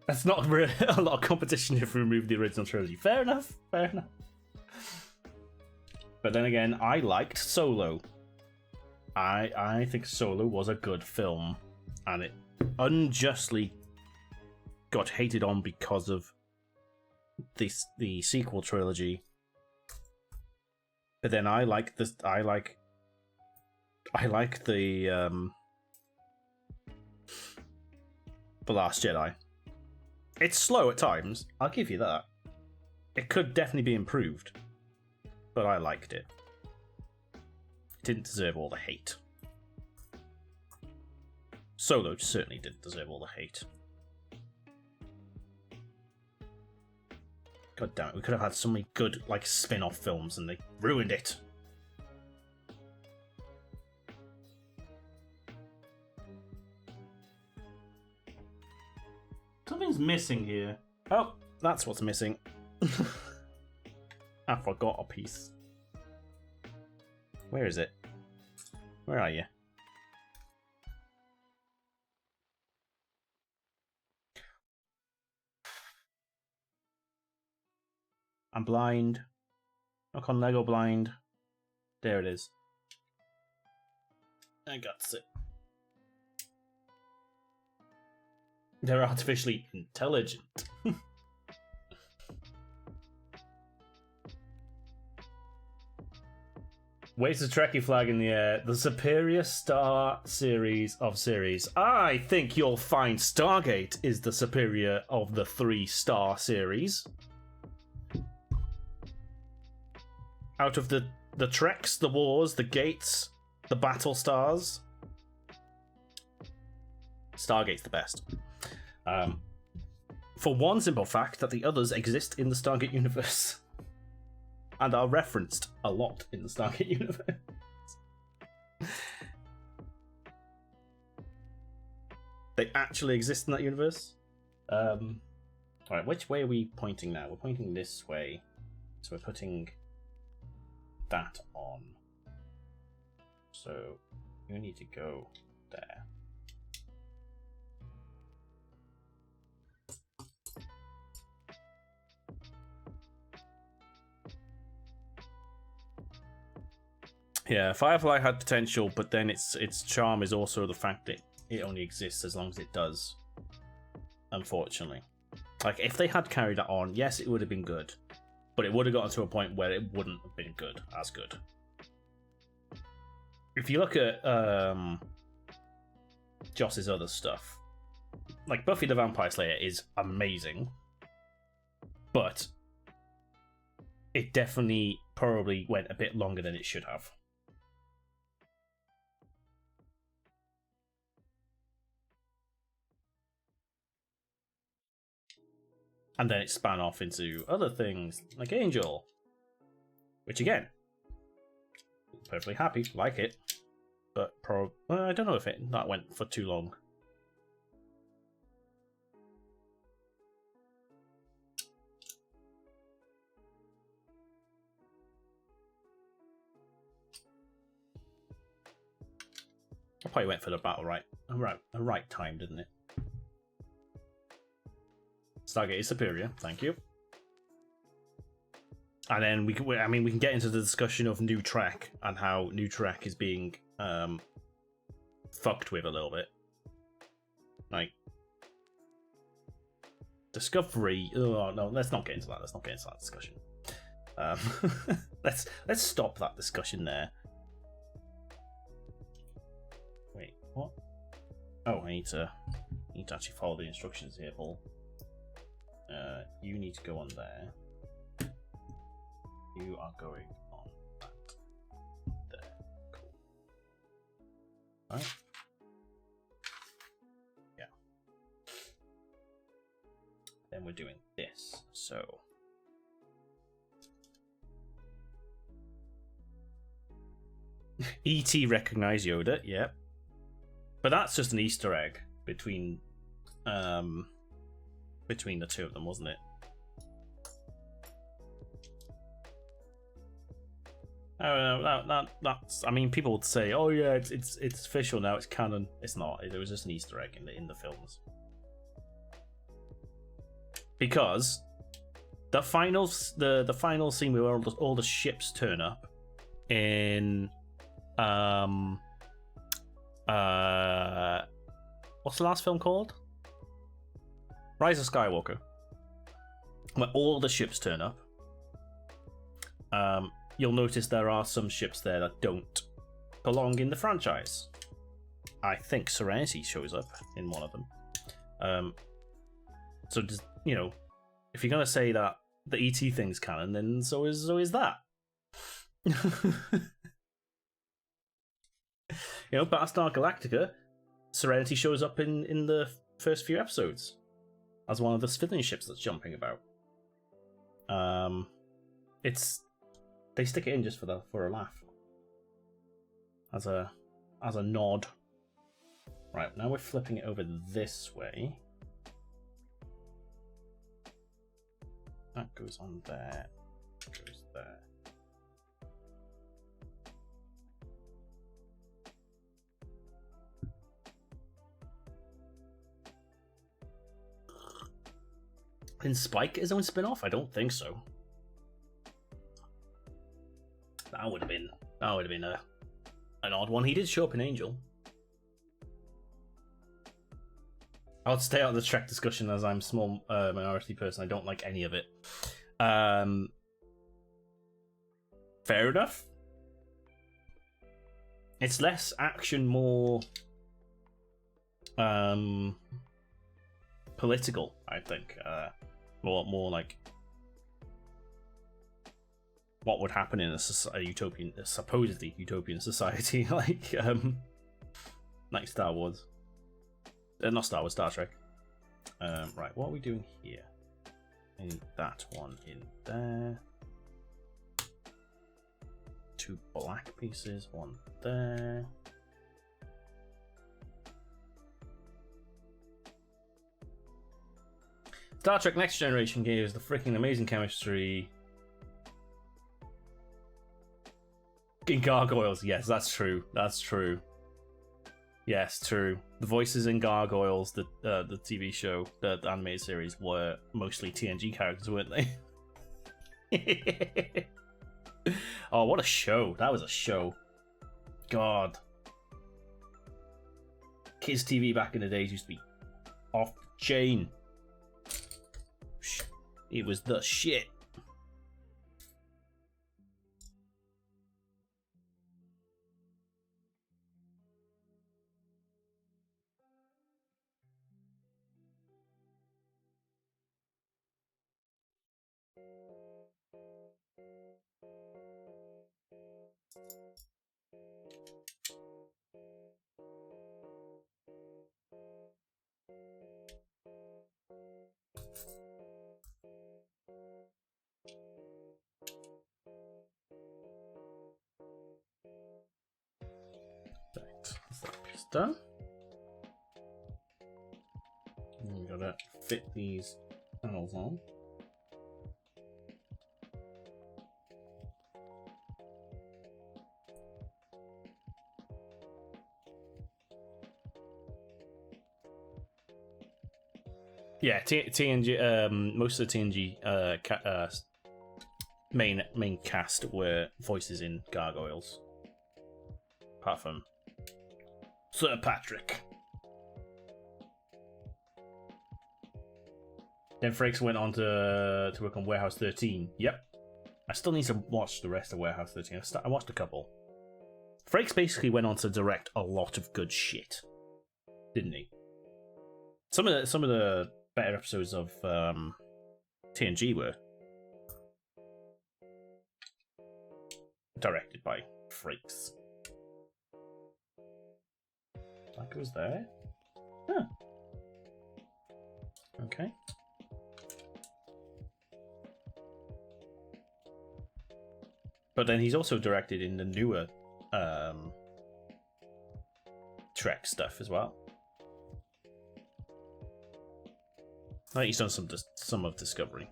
That's not really a lot of competition if we remove the original trilogy. Fair enough. Fair enough. But then again, I liked Solo. I think Solo was a good film, and it unjustly got hated on because of the sequel trilogy. But then I like the Last Jedi. It's slow at times, I'll give you that. It could definitely be improved, but I liked it. It didn't deserve all the hate. Solo certainly didn't deserve all the hate. God damn it, we could have had so many good, like, spin-off films and they ruined it. Something's missing here. Oh, that's what's missing. I forgot a piece. Where is it? Where are you? I'm blind. Knock on Lego blind. There it is. I got it. They're artificially intelligent. Waves a Trekkie flag in the air. The superior star series of series. I think you'll find Stargate is the superior of the 3-star series. Out of the Treks, the Wars, the Gates, the Battle Stars, Stargate's the best. For one simple fact that the others exist in the Stargate universe. And are referenced a lot in the Stargate universe. They actually exist in that universe. Alright, which way are we pointing now? We're pointing this way. So we're putting that on. So you need to go there. Yeah, Firefly had potential, but then its charm is also the fact that it only exists as long as it does. Unfortunately. Like, if they had carried that on, yes, it would have been good. But it would have gotten to a point where it wouldn't have been good, as good. If you look at Joss's other stuff, like Buffy the Vampire Slayer is amazing, but it definitely probably went a bit longer than it should have. And then it span off into other things, like Angel. Which again, perfectly happy, like it. But I don't know if that went for too long. It probably went for the battle a right time, didn't it? Stargate is superior, thank you. And then we can get into the discussion of New Trek and how New Trek is being fucked with a little bit. Like Discovery. Oh no, let's not get into that. Let's not get into that discussion. Let's stop that discussion there. Wait, what? Oh, I need to actually follow the instructions here, Paul. You need to go on there. You are going on that. There. Cool. Alright. Yeah. Then we're doing this. So. E.T. recognize Yoda, yep. But that's just an Easter egg between the two of them, wasn't it? That's. I mean, people would say, "Oh yeah, it's official now. It's canon." It's not. It was just an Easter egg in the films. Because the final scene where all the ships turn up in what's the last film called? Rise of Skywalker. Where all the ships turn up. You'll notice there are some ships there that don't belong in the franchise. I think Serenity shows up in one of them. So just, if you're gonna say that the ET thing's canon, then so is that. Battlestar Galactica, Serenity shows up in the first few episodes as one of the civilian ships that's jumping about. They stick it in just for a laugh, as a nod. Right, now we're flipping it over this way. That goes on there. Goes there. Can Spike get his own spin-off? I don't think so. That would have been an odd one. He did show up in Angel. I'll stay out of the Trek discussion as I'm a small minority person. I don't like any of it. Fair enough. It's less action, more political, I think. More like what would happen in a supposedly utopian society, like Star Wars. Not Star Wars, Star Trek. Right, what are we doing here? In that one in there. 2 black pieces, 1 there. Star Trek Next Generation gave us the freaking amazing chemistry. In Gargoyles, yes, that's true. That's true. Yes, true. The voices in Gargoyles, the TV show, the animated series, were mostly TNG characters, weren't they? Oh, what a show. That was a show. God. Kids TV back in the days used to be off the chain. It was the shit. Done. And we gotta fit these panels on. Yeah, TNG. Most of the TNG main cast were voices in Gargoyles, apart from Sir Patrick. Then Frakes went on to work on Warehouse 13. Yep. I still need to watch the rest of Warehouse 13. I watched a couple. Frakes basically went on to direct a lot of good shit, didn't he? Some of the better episodes of TNG were directed by Frakes. Like it was there. Huh. Okay. But then he's also directed in the newer Trek stuff as well. I think he's done some of Discovery.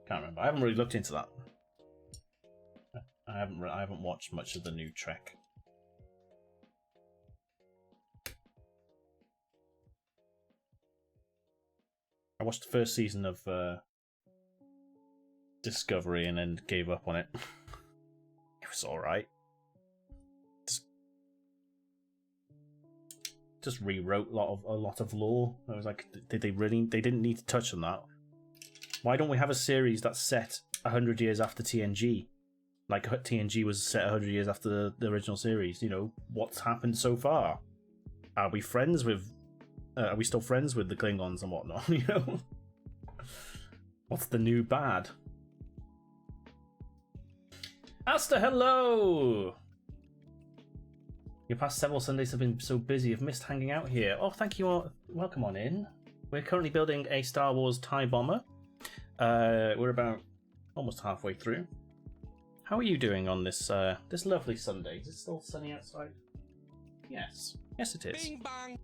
Can't remember. I haven't really looked into that. I haven't watched much of the new Trek. I watched the first season of Discovery and then gave up on it. It was alright. Just rewrote a lot of lore. I was like, did they really? They didn't need to touch on that. Why don't we have a series that's set 100 years after TNG? Like TNG was set 100 years after the original series. You know, what's happened so far? Are we friends with? Are we still friends with the Klingons and whatnot? You know, what's the new bad? Asta, hello. Your past several Sundays have been so busy, I've missed hanging out here. Oh, thank you all. Welcome on in. We're currently building a Star Wars TIE bomber. We're about almost halfway through. How are you doing on this this lovely Sunday? Is it still sunny outside? Yes. Yes, it is. Bing bang.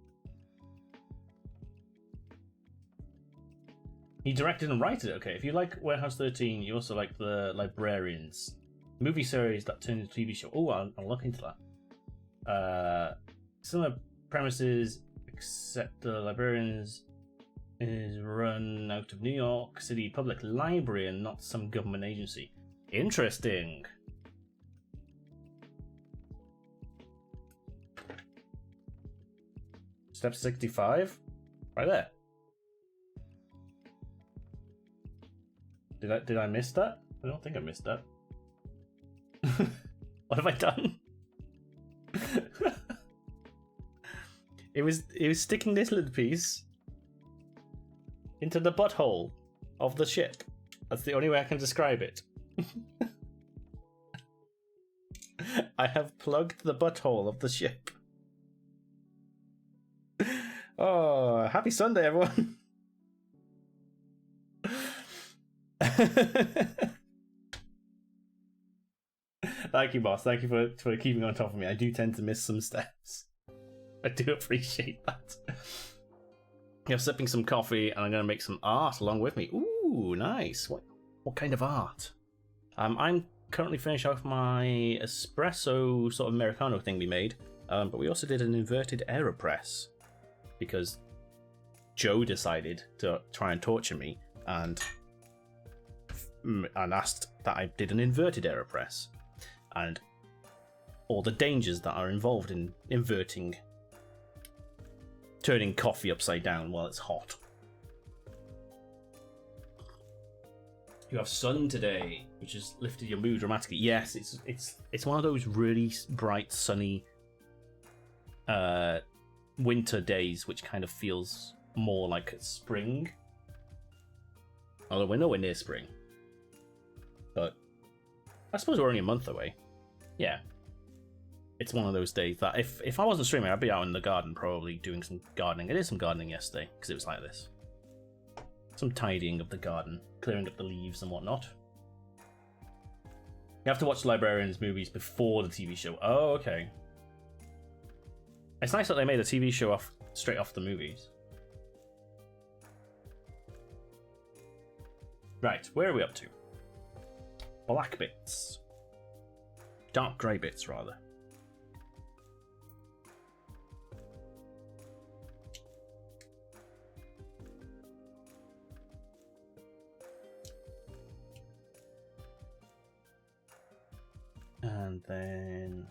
He directed and wrote it. Okay, if you like Warehouse 13, you also like The Librarians, movie series that turned into a TV show. Oh, I'll look into that. Similar premises, except The Librarians is run out of New York City Public Library and not some government agency. Interesting. Step 65? Right there. Did I miss that? I don't think I missed that. What have I done? It was sticking this little piece into the butthole of the ship. That's the only way I can describe it. I have plugged the butthole of the ship. Oh, happy Sunday, everyone. Thank you, boss. Thank you for keeping on top of me. I do tend to miss some steps. I do appreciate that. I'm sipping some coffee and I'm going to make some art along with me. Ooh, nice. What kind of art? I'm currently finished off my espresso sort of Americano thing we made, but we also did an inverted AeroPress because Joe decided to try and torture me and asked that I did an inverted AeroPress and all the dangers that are involved in turning coffee upside down while it's hot. You have sun today, which has lifted your mood dramatically. Yes, it's one of those really bright, sunny winter days, which kind of feels more like spring. Although we're nowhere near spring. But I suppose we're only a month away. Yeah. It's one of those days that if I wasn't streaming, I'd be out in the garden probably doing some gardening. I did some gardening yesterday because it was like this. Some tidying of the garden, clearing up the leaves and whatnot. You have to watch the Librarians movies before the TV show. Oh, okay. It's nice that they made a TV show straight off the movies. Right, where are we up to? Black bits. Dark grey bits, rather. And then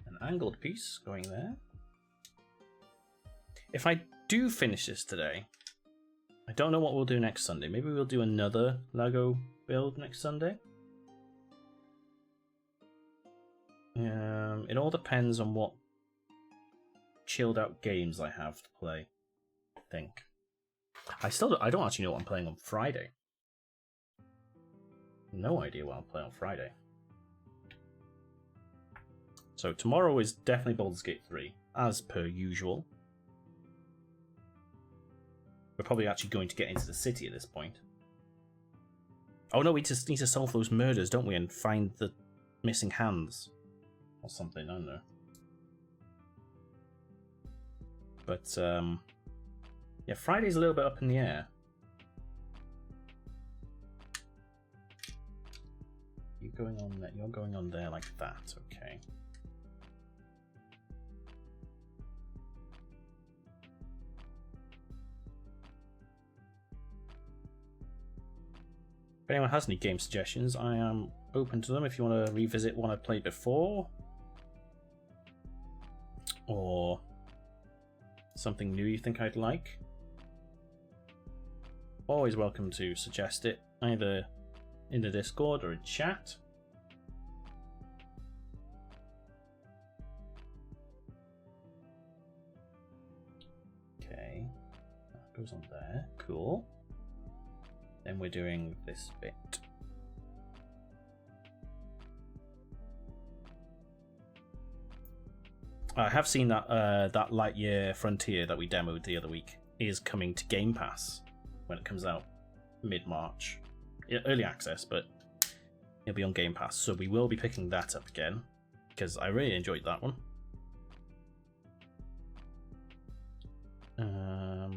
an angled piece going there. If I do finish this today, I don't know what we'll do next Sunday. Maybe we'll do another Lego build next Sunday. It all depends on what chilled out games I have to play, I think. I don't actually know what I'm playing on Friday. No idea what I'll play on Friday. So tomorrow is definitely Baldur's Gate 3, as per usual. We're probably actually going to get into the city at this point. Oh no, we just need to solve those murders, don't we? And find the missing hands. Or something, I don't know. But, yeah, Friday's a little bit up in the air. You're going on there like that, okay. If anyone has any game suggestions, I am open to them. If you want to revisit one I played before, or something new you think I'd like, always welcome to suggest it, either in the Discord or in chat. Okay, that goes on there, cool. Then we're doing this bit. I have seen that that Lightyear Frontier that we demoed the other week is coming to Game Pass when it comes out mid-March. Early access, but it'll be on Game Pass, so we will be picking that up again because I really enjoyed that one.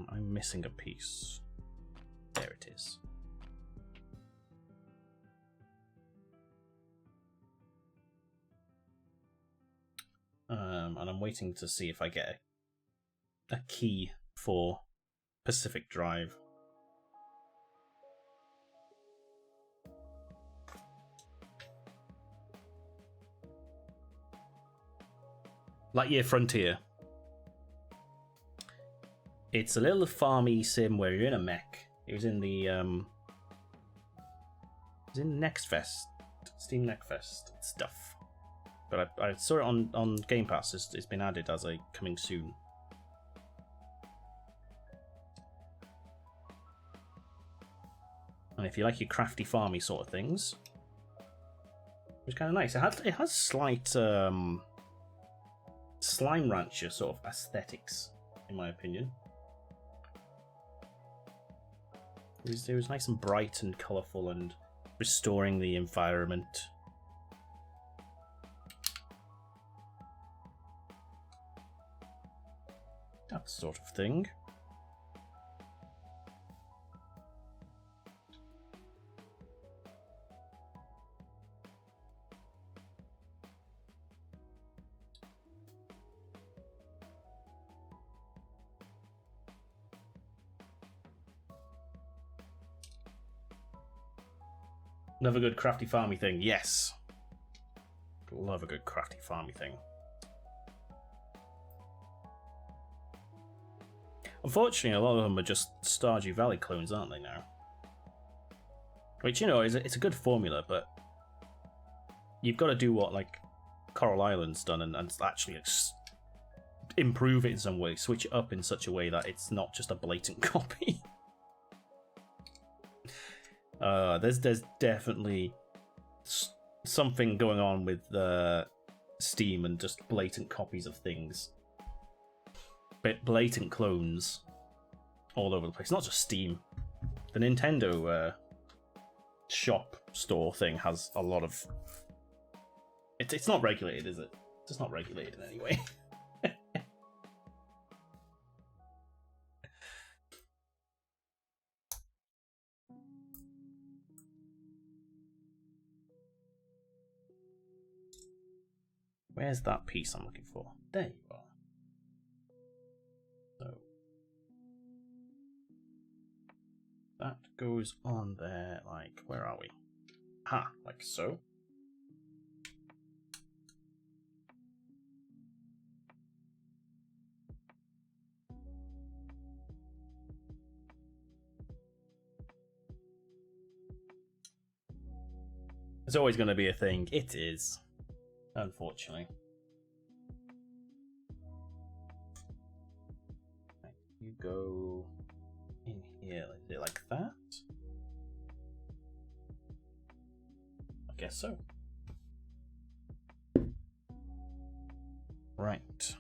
I'm missing a piece. There it is. And I'm waiting to see if I get a key for Pacific Drive. Lightyear Frontier. It's a little farmy sim where you're in a mech. It was in the it was in Next Fest, Steam Next Fest stuff. But I saw it on Game Pass. It's been added as a coming soon. And if you like your crafty farmy sort of things, it's kind of nice. It has slight Slime Rancher sort of aesthetics, in my opinion. It was nice and bright and colourful and restoring the environment. That sort of thing. Love a good crafty farmy thing, yes. Love a good crafty farmy thing. Unfortunately, a lot of them are just Stardew Valley clones, aren't they now? Which, you know, it's a good formula, but you've got to do what, like, Coral Island's done and actually improve it in some way, switch it up in such a way that it's not just a blatant copy. There's definitely something going on with Steam and just blatant copies of things. Blatant clones all over the place. Not just Steam. The Nintendo shop store thing has a lot of... It's not regulated, is it? It's just not regulated in any way. Where's that piece I'm looking for? There you are. So that goes on there, like, where are we? Ha, like so. It's always going to be a thing. It is. Unfortunately. Right, you go in here. Is it like that? I guess so. Right.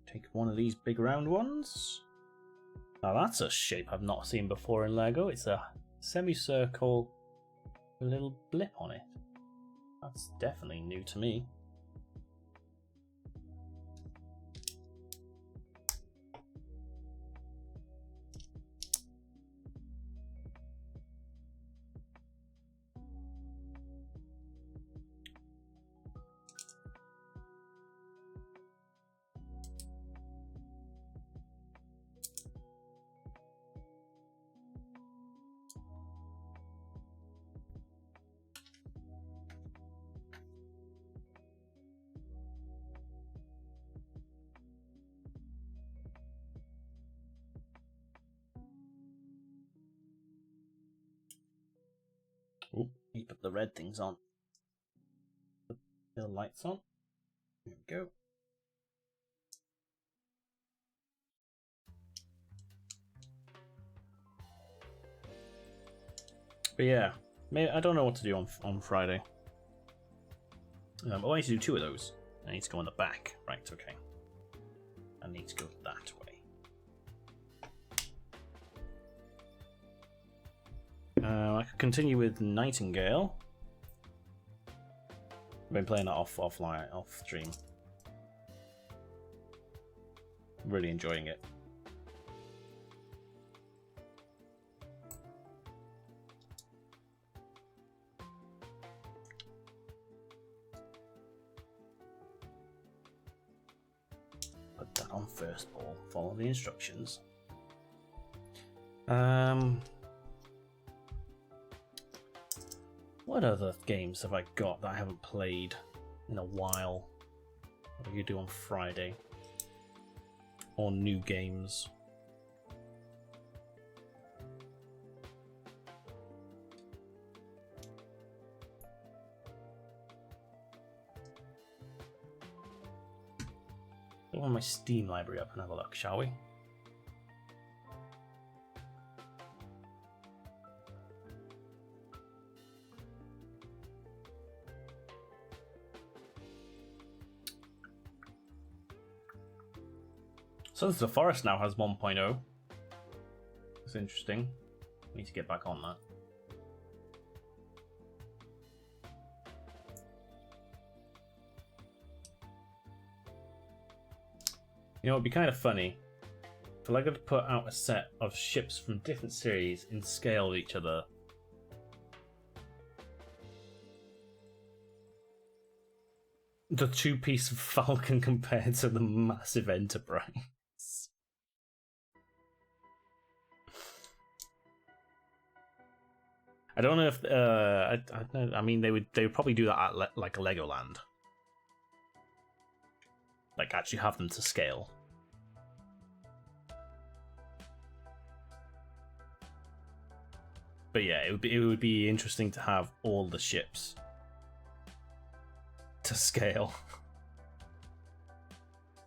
Take one of these big round ones. Now that's a shape I've not seen before in LEGO. It's a semicircle with a little blip on it. That's definitely new to me. Oh, you put the red things on. Put the lights on. There we go. But yeah, maybe, I don't know what to do on Friday. I need to do two of those. I need to go on the back. Right, okay. I need to go that way. I could continue with Nightingale. I've been playing that off stream. Really enjoying it. Stand on first ball. Follow the instructions. What other games have I got that I haven't played in a while? What do you do on Friday? Or new games? Go on my Steam library up and have a look, shall we? Sons of the Forest now has 1.0. It's interesting. I need to get back on that. You know, it'd be kind of funny if I could put out a set of ships from different series in scale with each other. The two-piece Falcon compared to the massive Enterprise. I don't know if I mean they would probably do that at like a Legoland, like actually have them to scale. But yeah, it would be interesting to have all the ships to scale,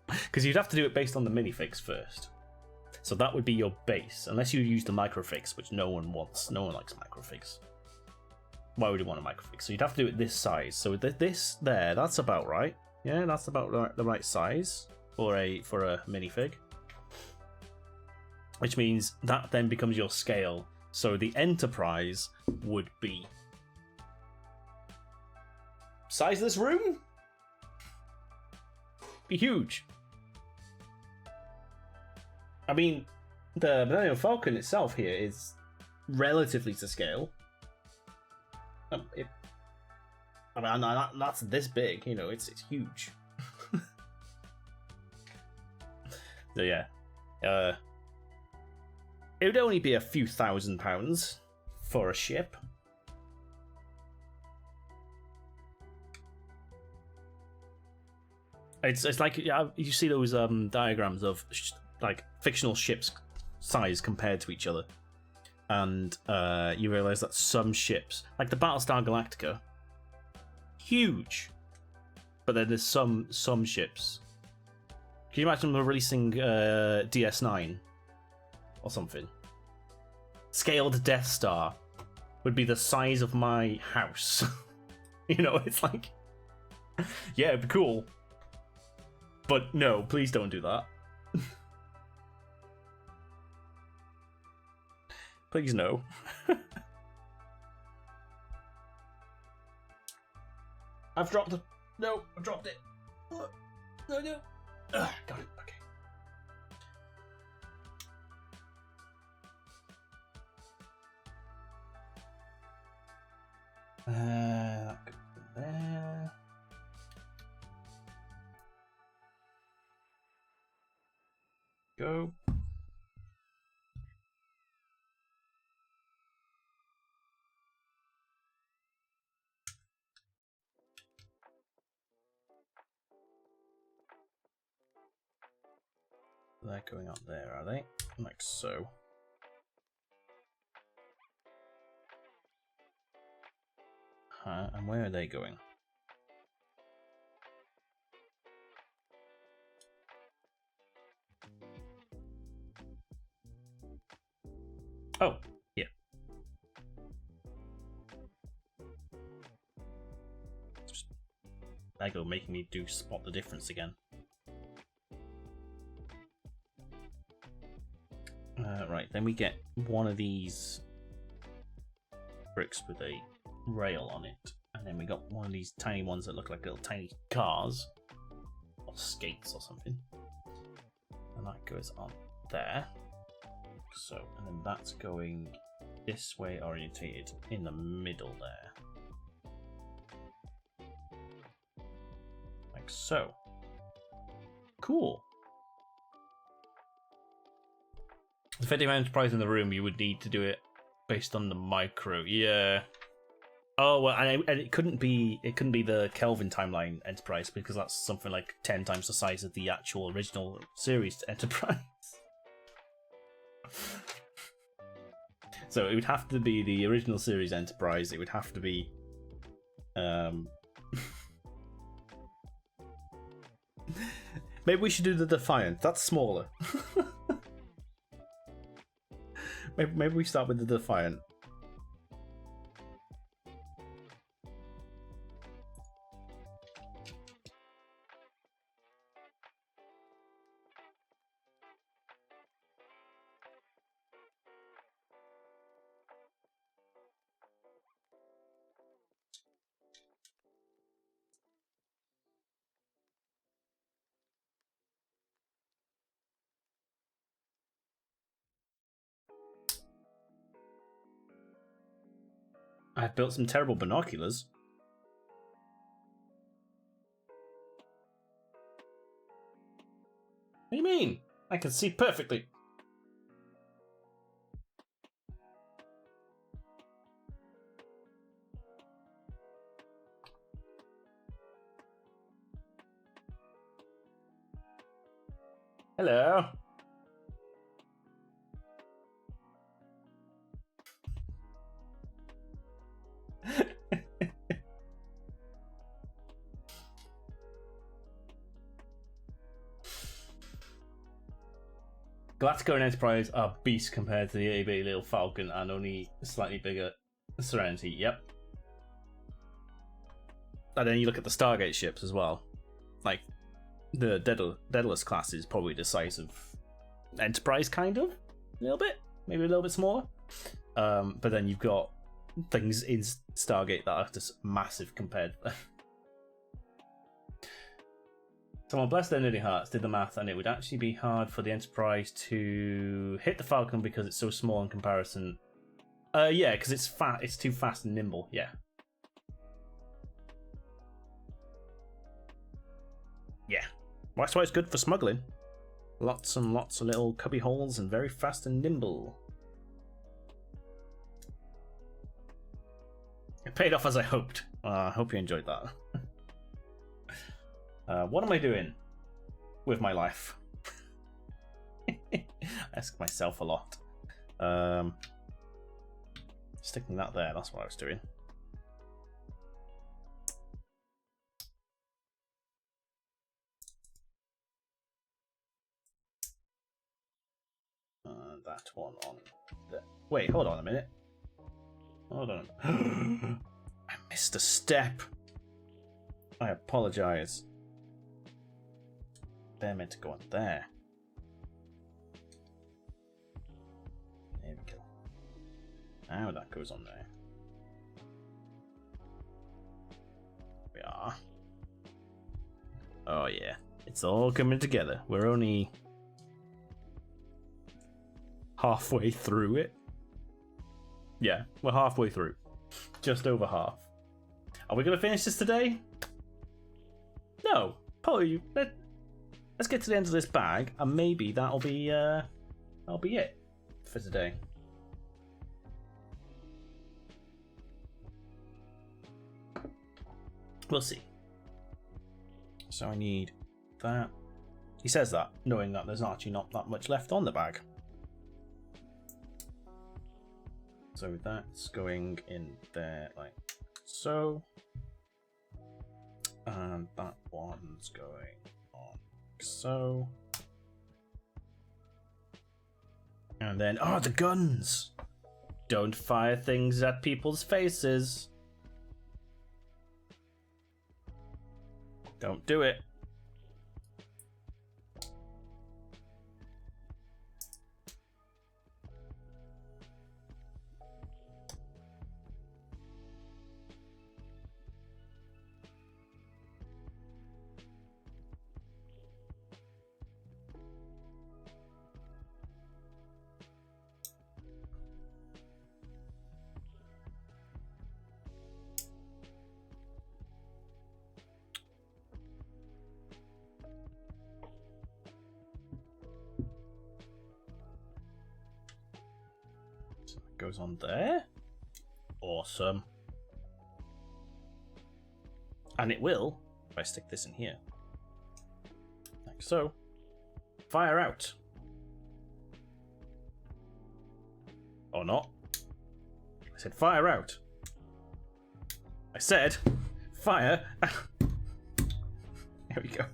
because you'd have to do it based on the minifigs first. So that would be your base, unless you use the microfigs, which no one wants. No one likes microfigs. Why would you want a microfig? So you'd have to do it this size. So this there, that's about right. Yeah, that's about the right size for a minifig. Which means that then becomes your scale. So the Enterprise would be size of this room. Be huge. I mean, the Millennium Falcon itself here is relatively to scale. That's this big, you know, it's huge. So yeah, it would only be a few £1,000s for a ship. It's like you see those diagrams of like fictional ships size compared to each other, and you realize that some ships, like the Battlestar Galactica, huge, but then there's some ships. Can you imagine them releasing DS9 or something? Scaled Death Star would be the size of my house. You know, it's like, yeah, it'd be cool, but no, please don't do that. Please no. I've dropped it. No, I've dropped it. No. Got it. Okay. There. Go. They're going up there, are they? Like so. And where are they going? Oh, yeah. Just Lego making me do spot the difference again. Right, then we get one of these bricks with a rail on it, and then we got one of these tiny ones that look like little tiny cars or skates or something, and that goes on there. So, and then that's going this way, orientated in the middle there, like so. Cool. The 50 enterprise in the room, you would need to do it based on the micro. Yeah. Oh well, and it couldn't be the Kelvin timeline Enterprise because that's something like 10 times the size of the actual original series Enterprise. So it would have to be the original series Enterprise. It would have to be, maybe we should do the Defiant. That's smaller. maybe we start with the Defiant. I've built some terrible binoculars. What do you mean? I can see perfectly. Hello. Galactico and Enterprise are beasts compared to the itty-bitty little Falcon and only slightly bigger Serenity. Yep. And then you look at the Stargate ships as well. Like, the Daedalus class is probably the size of Enterprise, kind of. A little bit. Maybe a little bit smaller. But then you've got things in Stargate that are just massive compared. Someone bless their nerdy hearts did the math, and it would actually be hard for the Enterprise to hit the Falcon because it's so small in comparison. Yeah, because it's fat. It's too fast and nimble. Yeah. Yeah. That's why it's good for smuggling. Lots and lots of little cubby holes and very fast and nimble. It paid off as I hoped. I hope you enjoyed that. What am I doing with my life? I ask myself a lot. Sticking that there, that's what I was doing. That one on there. Wait, hold on a minute. Hold on. I missed a step. I apologize. They're meant to go on there. There we go. Now that goes on there. We are. Oh yeah. It's all coming together. We're only halfway through it. Yeah, we're halfway through. Just over half. Are we going to finish this today? No. Probably. Let's get to the end of this bag, and maybe that'll be it for today. We'll see. So I need that. He says that, knowing that there's actually not that much left on the bag. So that's going in there like so. And that one's going on so. And then, oh, the guns! Don't fire things at people's faces. Don't do it. goes on there. Awesome. And it will, if I stick this in here. Like so. Fire out. Or not. I said fire out. I said fire. There we go.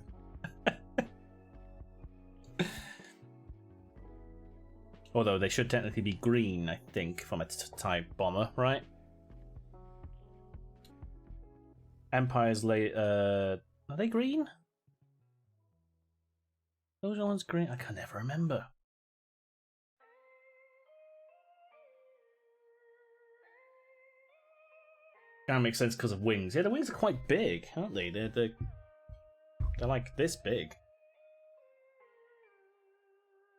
Although they should technically be green, I think, from a TIE bomber, right? Empire's are they green? Those are ones green? I can never remember. Kind of makes sense because of wings. Yeah, the wings are quite big, aren't they? They're like this big.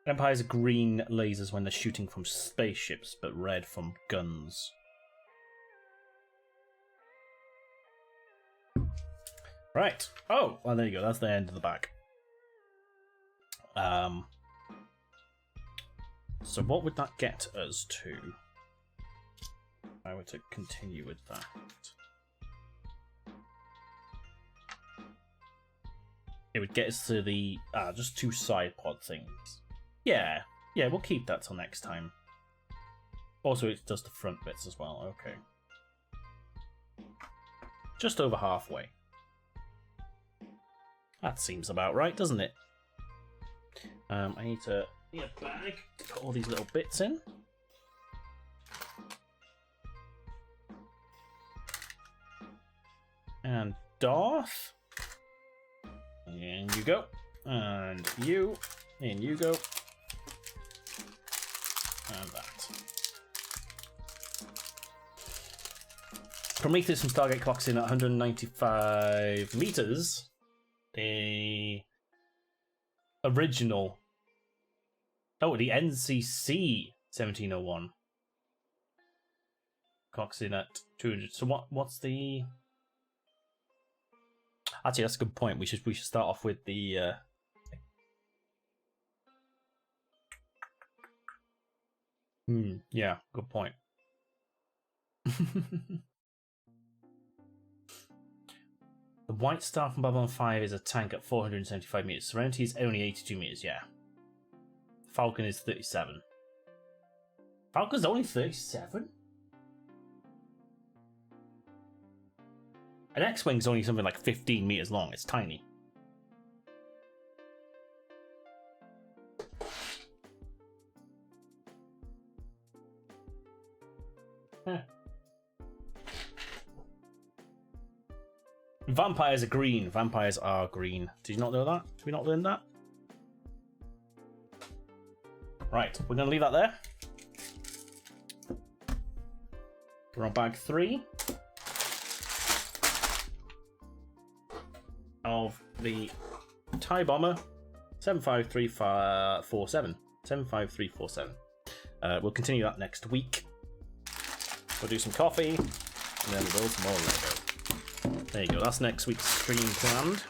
Empire's are green lasers when they're shooting from spaceships, but red from guns. Right. Oh, well, there you go. That's the end of the back. So what would that get us to? If I were to continue with that. It would get us to the just 2 side pod things. Yeah, we'll keep that till next time. Also, it does the front bits as well. Okay, just over halfway. That seems about right, doesn't it? I need a bag to put all these little bits in. And Darth. In you go. And you. In you go. And that. Prometheus from Stargate clocks in at 195 meters. The original. Oh, the NCC 1701 clocks in at 200. So what's the? Actually, that's a good point. We should start off with the. Yeah, good point. The White Star from Babylon 5 is a tank at 475 meters. Serenity is only 82 meters. Yeah. Falcon is 37. Falcon's only 37? An X-Wing's only something like 15 meters long. It's tiny. Huh. Vampires are green. Vampires are green. Did you not know that? Did we not learn that? Right, we're going to leave that there. We're on bag 3 of the TIE Bomber 75347. 75347. We'll continue that next week. We'll do some coffee, and then we'll build some more Lego. There you go, that's next week's stream planned.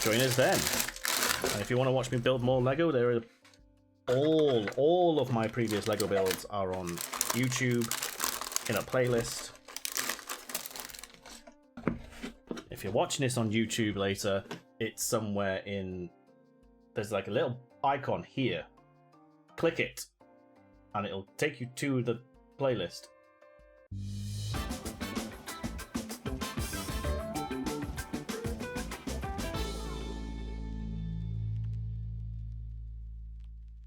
Join us then. And if you want to watch me build more Lego, there are all of my previous Lego builds are on YouTube in a playlist. If you're watching this on YouTube later, it's somewhere in. There's like a little icon here. Click it, and it'll take you to the playlist.